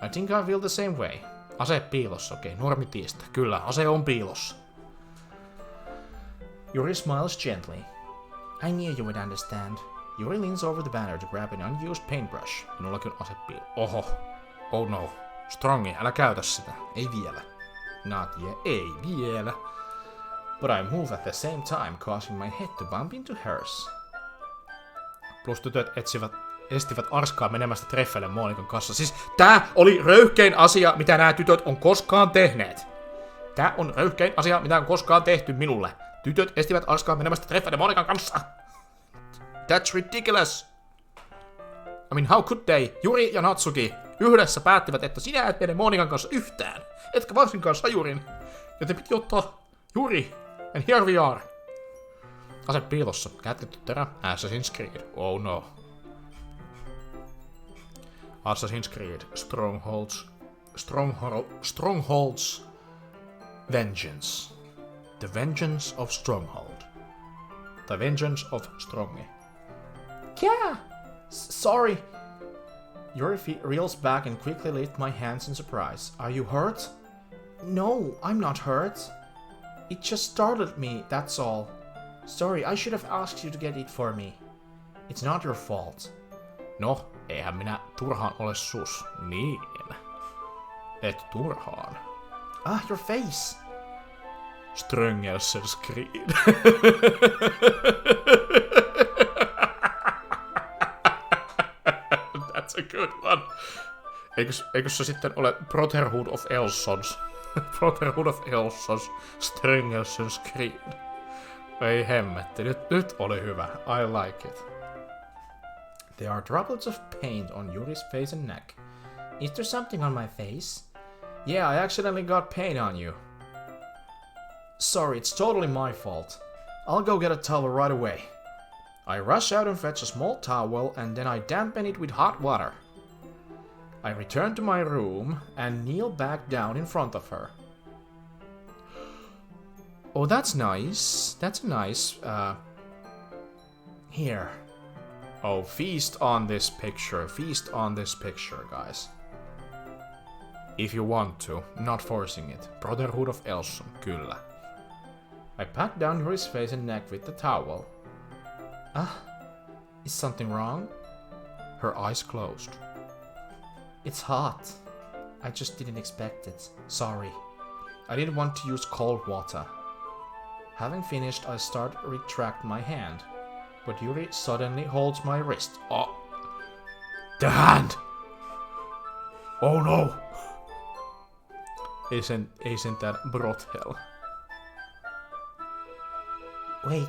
I think I feel the same way. Ase piilossa, okei, normitiistä. Kyllä, ase on piilossa. Yuri smiles gently. I knew you would understand. Yuri leans over the banner to grab an unused paintbrush. Minullakin on ase Oho. Oh no. Strongi, älä käytä sitä. Ei vielä. Not yet. Ei vielä. But I move at the same time, causing my head to bump into hers. Plus tytöt estivät Arskaa menemästä treffeille Monikan kanssa. Siis tää oli röyhkein asia, mitä nämä tytöt on koskaan tehneet. Tää on röyhkein asia, mitä on koskaan tehty minulle. Tytöt estivät Arskaa menemästä treffeille Monikan kanssa. That's ridiculous. I mean, how could they? Yuri ja Natsuki yhdessä päättivät, että sinä et mene Monikan kanssa yhtään. Etkä varsinkaan Sayorin. Joten piti ottaa Yuri. And here we are. Ase piilossa. Kätketty terä. Assassin's Creed. Oh no. Assassin's Creed. Strongholds. Vengeance. The Vengeance of Stronghold. The Vengeance of Strongi. Yeah! Sorry. Yuri reels back and quickly lifts my hands in surprise. Are you hurt? No, I'm not hurt. It just startled me, that's all. Sorry, I should have asked you to get it for me. It's not your fault. No, eihän minä turhaan ole sus. Niin. Et turhaan. Ah, your face. Ströngelsens Creed. That's a good one. Eikö se sitten ole Brotherhood of Elsons? Brotherhood of Elsons, Ströngelsens Creed. Ei hemmetti, nyt oli hyvä. I like it. There are droplets of paint on Yuri's face and neck. Is there something on my face? Yeah, I accidentally got paint on you. Sorry, it's totally my fault. I'll go get a towel right away. I rush out and fetch a small towel and then I dampen it with hot water. I return to my room and kneel back down in front of her. Oh, that's nice. That's nice. Here. Oh, feast on this picture. Feast on this picture, guys. If you want to, not forcing it. Brotherhood of Elson, kyllä. I pat down Yuri's face and neck with the towel. Is something wrong? Her eyes closed. It's hot. I just didn't expect it. Sorry. I didn't want to use cold water. Having finished, I start to retract my hand, but Yuri suddenly holds my wrist. Oh. The hand! Oh no! Isn't that brothel? Wait.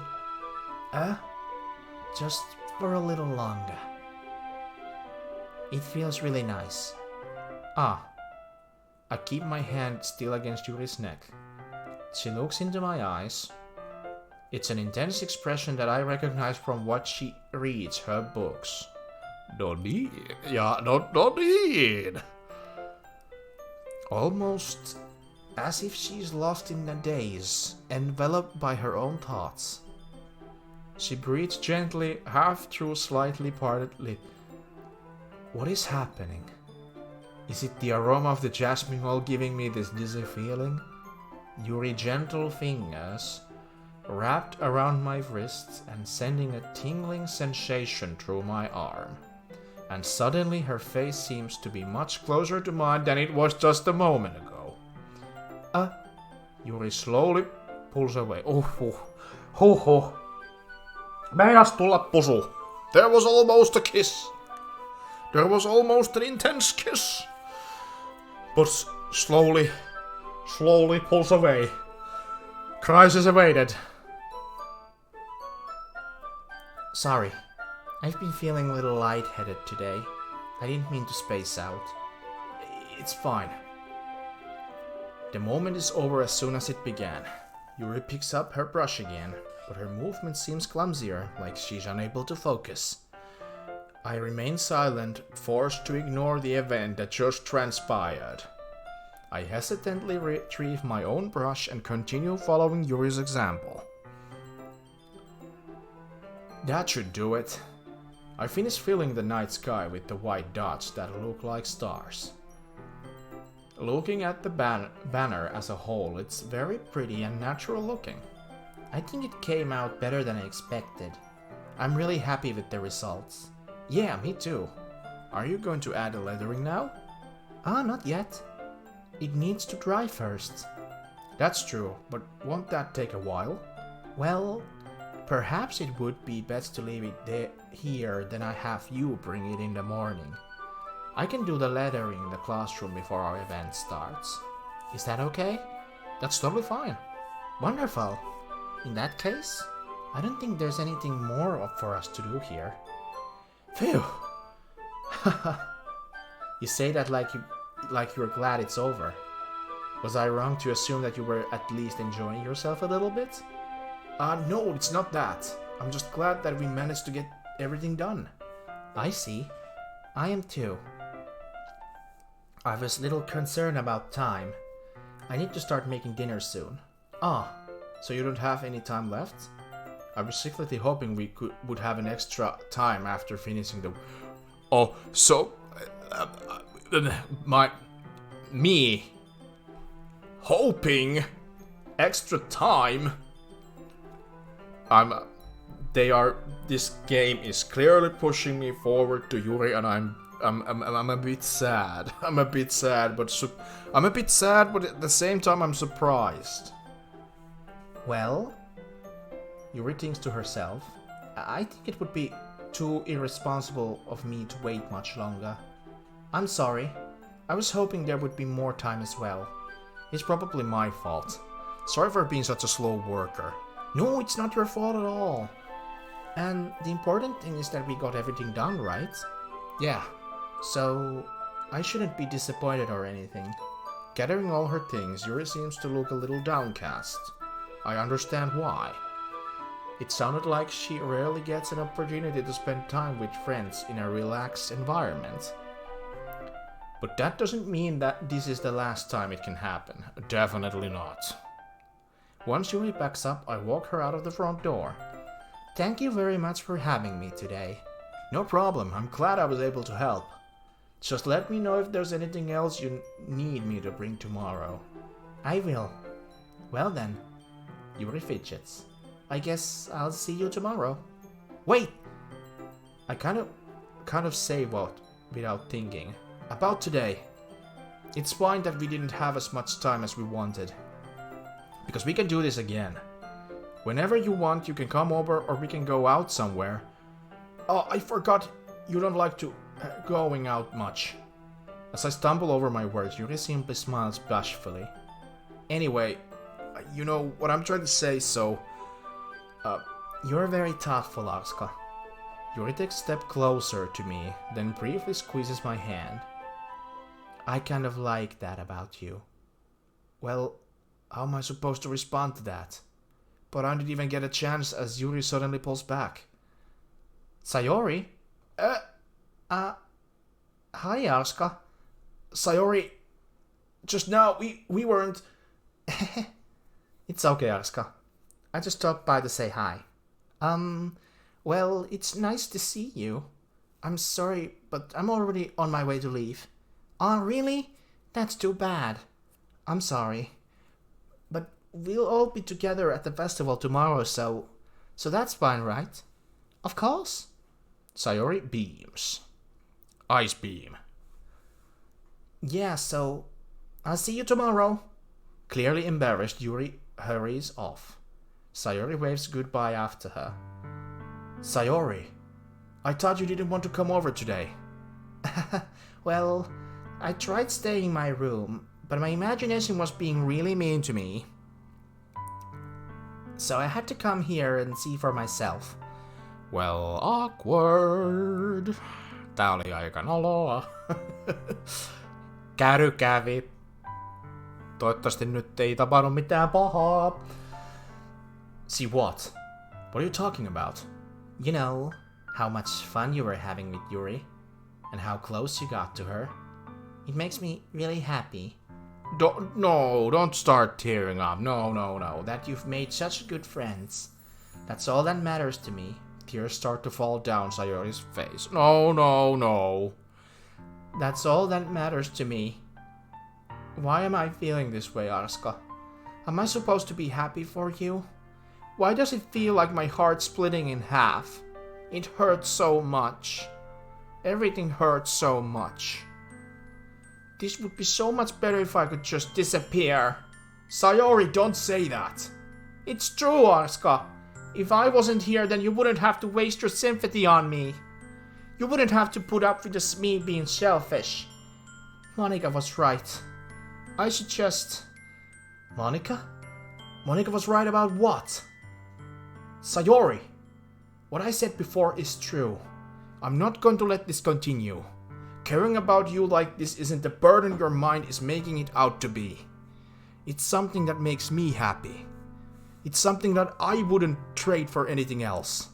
Just for a little longer. It feels really nice. I keep my hand still against Yuri's neck. She looks into my eyes. It's an intense expression that I recognize from what she reads her books. No need. Ja, no need. Almost as if she's lost in a daze, enveloped by her own thoughts. She breathes gently, half through slightly parted lip. What is happening? Is it the aroma of the jasmine oil giving me this dizzy feeling? Yuri gentle fingers wrapped around my wrists and sending a tingling sensation through my arm. and suddenly her face seems to be much closer to mine than it was just a moment ago. Yuri slowly pulls away. Meinas tulla pusu. There was almost a kiss. There was almost an intense kiss. But slowly pulls away. Crisis evaded. Sorry, I've been feeling a little lightheaded today. I didn't mean to space out. It's fine. The moment is over as soon as it began. Yuri picks up her brush again, but her movement seems clumsier, like she's unable to focus. I remain silent, forced to ignore the event that just transpired. I hesitantly retrieve my own brush and continue following Yuri's example. That should do it. I finish filling the night sky with the white dots that look like stars. Looking at the banner as a whole, it's very pretty and natural looking. I think it came out better than I expected. I'm really happy with the results. Yeah, me too. Are you going to add the lettering now? Not yet. It needs to dry first. That's true, but won't that take a while? Well, perhaps it would be best to leave it here than I have you bring it in the morning. I can do the lettering in the classroom before our event starts. Is that okay? That's totally fine. Wonderful. In that case, I don't think there's anything more for us to do here. Phew. You say that like you're glad it's over. Was I wrong to assume that you were at least enjoying yourself a little bit? No, it's not that. I'm just glad that we managed to get everything done. I see. I am too. I was a little concerned about time. I need to start making dinner soon. So you don't have any time left? I was secretly hoping we would have an extra time after finishing the... Me hoping extra time. This game is clearly pushing me forward to Yuri, and I'm a bit sad. I'm a bit sad, but at the same time I'm surprised. Well, Yuri thinks to herself, I think it would be too irresponsible of me to wait much longer. I'm sorry. I was hoping there would be more time as well. It's probably my fault. Sorry for being such a slow worker. No, it's not your fault at all. And the important thing is that we got everything done, right? Yeah. So, I shouldn't be disappointed or anything. Gathering all her things, Yuri seems to look a little downcast. I understand why. It sounded like she rarely gets an opportunity to spend time with friends in a relaxed environment. But that doesn't mean that this is the last time it can happen. Definitely not. Once Yuri backs up, I walk her out of the front door. Thank you very much for having me today. No problem, I'm glad I was able to help. Just let me know if there's anything else you need me to bring tomorrow. I will. Well then. Yuri fidgets. I guess I'll see you tomorrow. Wait! I kind of say what without thinking. About today. It's fine that we didn't have as much time as we wanted. Because we can do this again. Whenever you want, you can come over or we can go out somewhere. Oh, I forgot you don't like to going out much. As I stumble over my words, Yuri simply smiles bashfully. Anyway, you know what I'm trying to say, so... You're very thoughtful, Arskan. Yuri takes a step closer to me, then briefly squeezes my hand. I kind of like that about you. Well, how am I supposed to respond to that? But I didn't even get a chance as Yuri suddenly pulls back. Sayori? Hi, Arskan. Sayori, just now we weren't... It's okay, Arskan. I just stopped by to say hi. Well, it's nice to see you. I'm sorry, but I'm already on my way to leave. Oh, really? That's too bad. I'm sorry. But we'll all be together at the festival tomorrow, so that's fine, right? Of course. Sayori beams. Ice beam. Yeah, so I'll see you tomorrow. Clearly embarrassed, Yuri hurries off. Sayori waves goodbye after her. Sayori, I thought you didn't want to come over today. Well, I tried staying in my room, but my imagination was being really mean to me. So I had to come here and see for myself. Well, awkward. Tää oli aika noloa. Kävi. Toivottavasti nyt ei tapahdu mitään pahaa. See what? What are you talking about? You know, how much fun you were having with Yuri, and how close you got to her. It makes me really happy. Don't start tearing up. No. That you've made such good friends. That's all that matters to me. Tears start to fall down Sayori's face. No. That's all that matters to me. Why am I feeling this way, Arska? Am I supposed to be happy for you? Why does it feel like my heart's splitting in half? It hurts so much. Everything hurts so much. This would be so much better if I could just disappear. Sayori, don't say that. It's true, Arska. If I wasn't here, then you wouldn't have to waste your sympathy on me. You wouldn't have to put up with just me being selfish. Monica was right. I should just... Monica? Monica was right about what? Sayori, what I said before is true. I'm not going to let this continue. Caring about you like this isn't the burden your mind is making it out to be. It's something that makes me happy. It's something that I wouldn't trade for anything else.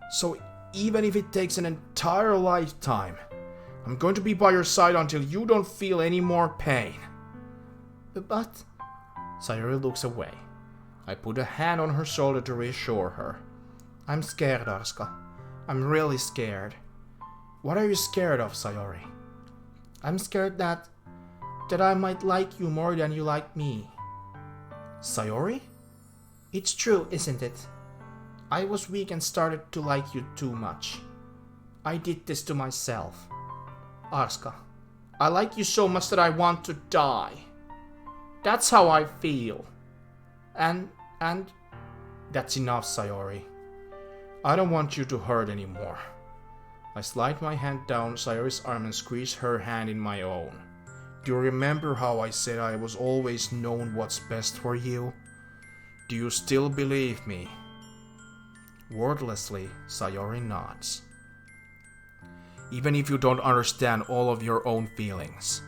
So even if it takes an entire lifetime, I'm going to be by your side until you don't feel any more pain. But... Sayori looks away. I put a hand on her shoulder to reassure her. I'm scared, Arska. I'm really scared. What are you scared of, Sayori? I'm scared that I might like you more than you like me. Sayori? It's true, isn't it? I was weak and started to like you too much. I did this to myself. Arska, I like you so much that I want to die. That's how I feel. And that's enough, Sayori. I don't want you to hurt anymore. I slide my hand down Sayori's arm and squeeze her hand in my own. Do you remember how I said I was always known what's best for you? Do you still believe me? Wordlessly, Sayori nods. Even if you don't understand all of your own feelings,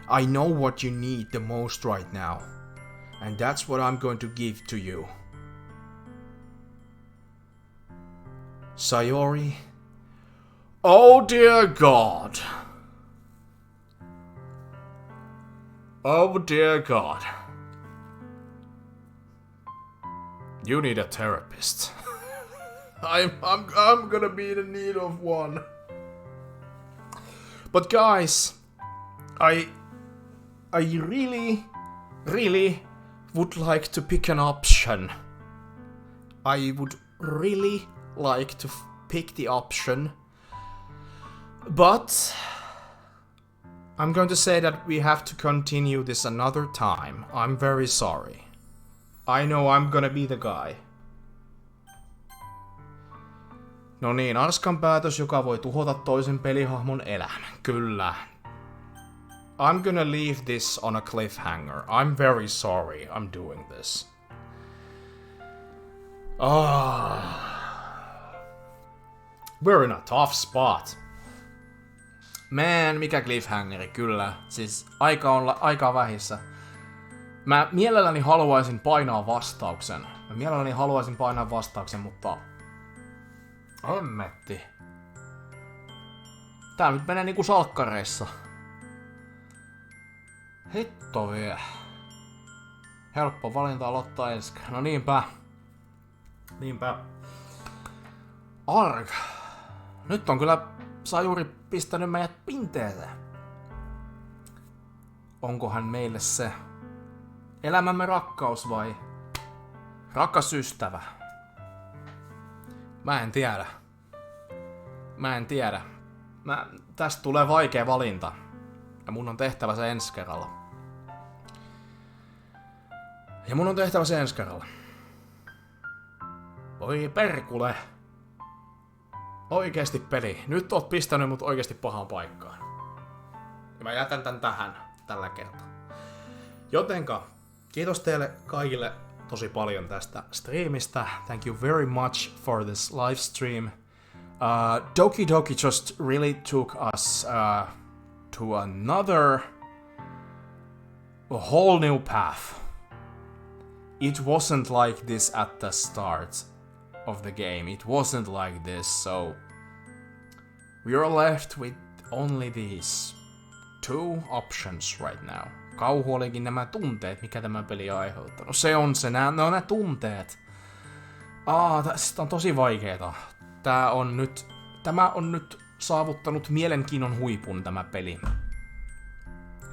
I know what you need the most right now. And that's what I'm going to give to you. Sayori. Oh dear God. Oh dear God. You need a therapist. I'm gonna be in need of one. But guys, I really would like to pick an option. I would really like to pick the option. But I'm going to say that we have to continue this another time. I'm very sorry. I know I'm gonna be the guy. No niin, Arskan päätös, joka voi tuhota toisen pelihahmon elämän. Kyllä. I'm gonna leave this on a cliffhanger. I'm very sorry I'm doing this. We're in a tough spot. Man, mikä cliffhangeri, kyllä. Siis aika on vähissä. Mä mielelläni haluaisin painaa vastauksen. Mutta... Hemmetti. Tää nyt menee niinku salkkareissa. Hitto vie. Helppo valinta aloittaa ensin. No niinpä. Arg. Nyt on kyllä Sayori pistänyt meidät pinteeseen. Onkohan meille se elämämme rakkaus vai rakas ystävä? Mä en tiedä. Tästä tulee vaikea valinta. Ja mun on tehtävä se ensi kerralla. Oi perkule. Oikeesti peli. Nyt oot pistänyt mut oikeesti pahaan paikkaan. Ja mä jätän tän tähän tällä kertaa. Jotenka, kiitos teille kaikille tosi paljon tästä striimistä. Thank you very much for this live stream. Doki Doki just really took us to another a whole new path. It wasn't like this at the start of the game. It wasn't like this, so we are left with only these two options right now. Kauhu olikin nämä tunteet, mikä tämä peli on aiheuttanut. Se on se, ne on nämä tunteet. Tästä on tosi vaikeeta. Tämä on nyt saavuttanut mielenkiinnon huipun tämä peli.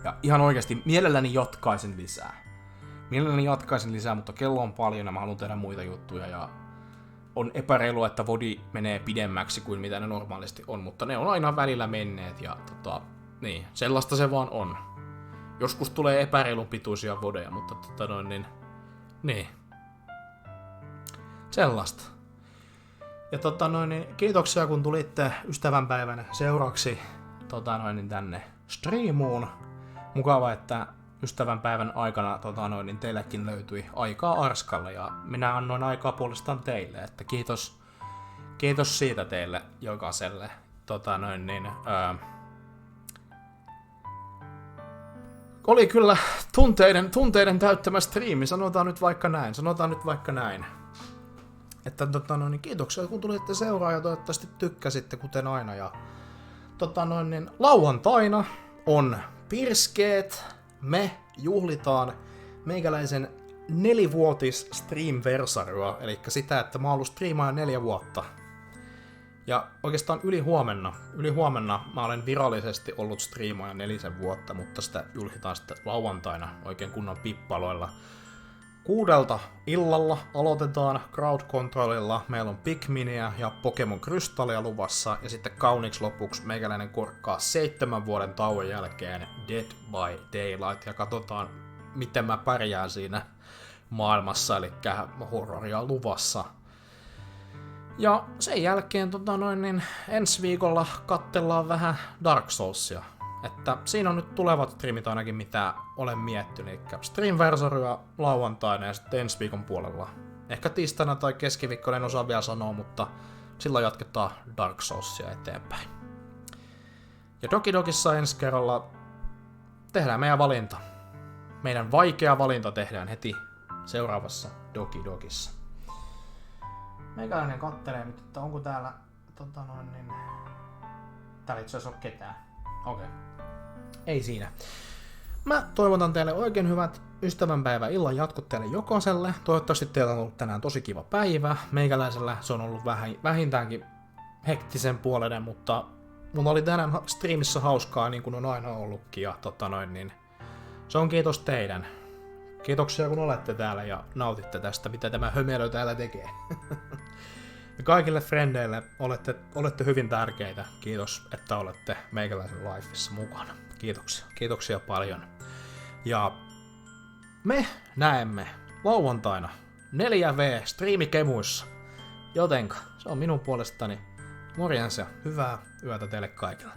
Ja ihan oikeasti mielelläni jatkaisin lisää, mutta kello on paljon ja mä haluan tehdä muita juttuja ja on epäreilua, että vodi menee pidemmäksi kuin mitä ne normaalisti on, mutta ne on aina välillä menneet ja niin, sellaista se vaan on. Joskus tulee epäreilun pituisia vodeja, mutta niin. Sellaista. Ja kiitoksia kun tulitte ystävänpäivänä seuraksi tänne striimuun. Mukava, että ystävänpäivän aikana teillekin löytyi aikaa Arskalle ja minä annoin aikaa puolestaan teille, että kiitos siitä teille jokaiselle. Oli kyllä tunteiden täyttämä striimi, sanotaan nyt vaikka näin. Että kiitoksia kun tulitte seuraan ja toivottavasti tykkäsitte kuten aina. Ja lauantaina on pirskeet. Me juhlitaan meikäläisen 4-vuotis streamversaryä, eli sitä, että mä oon ollut striimaaja 4 vuotta. Ja oikeastaan ylihuomenna mä olen virallisesti ollut striimaaja 4 vuotta, mutta sitä juhlitaan sitten lauantaina oikein kunnon pippaloilla. 6 illalla aloitetaan crowd controlilla, meillä on Pikminiä ja Pokemon Krystallia luvassa, ja sitten kauniiksi lopuksi meikäläinen korkkaa 7 vuoden tauon jälkeen Dead by Daylight, ja katsotaan miten mä pärjään siinä maailmassa, eli horroria luvassa. Ja sen jälkeen ensi viikolla katsellaan vähän Dark Soulsia. Että siinä on nyt tulevat streamit ainakin mitä olen miettinyt. Eli Streamversaryä lauantaina ja sitten ensi viikon puolella. Ehkä tiistaina tai keskiviikkona en osaa vielä sanoa, mutta silloin jatketaan Dark Soulsia eteenpäin. Ja Doki Dokissa ensi kerralla tehdään meidän valinta. Meidän vaikea valinta tehdään heti seuraavassa Doki Dokissa. Meikäläinen kattelee nyt, että onko täällä täällä itse asiassa ole ketään. Okei. Ei siinä. Mä toivotan teille oikein hyvät ystävänpäivän illan jatkot teille jokaiselle. Toivottavasti teillä on ollut tänään tosi kiva päivä. Meikäläisellä se on ollut vähintäänkin hektisen puolinen, mutta mulla oli tänään striimissä hauskaa niin kuin on aina ollutkin. Ja se on kiitos teidän. Kiitoksia kun olette täällä ja nautitte tästä, mitä tämä hömelö täällä tekee. Ja kaikille frendeille olette hyvin tärkeitä. Kiitos, että olette meikäläisen lifeissa mukana. Kiitoksia paljon. Ja me näemme lauantaina 4V striimikemuissa. Jotenka se on minun puolestani morjens ja hyvää yötä teille kaikille.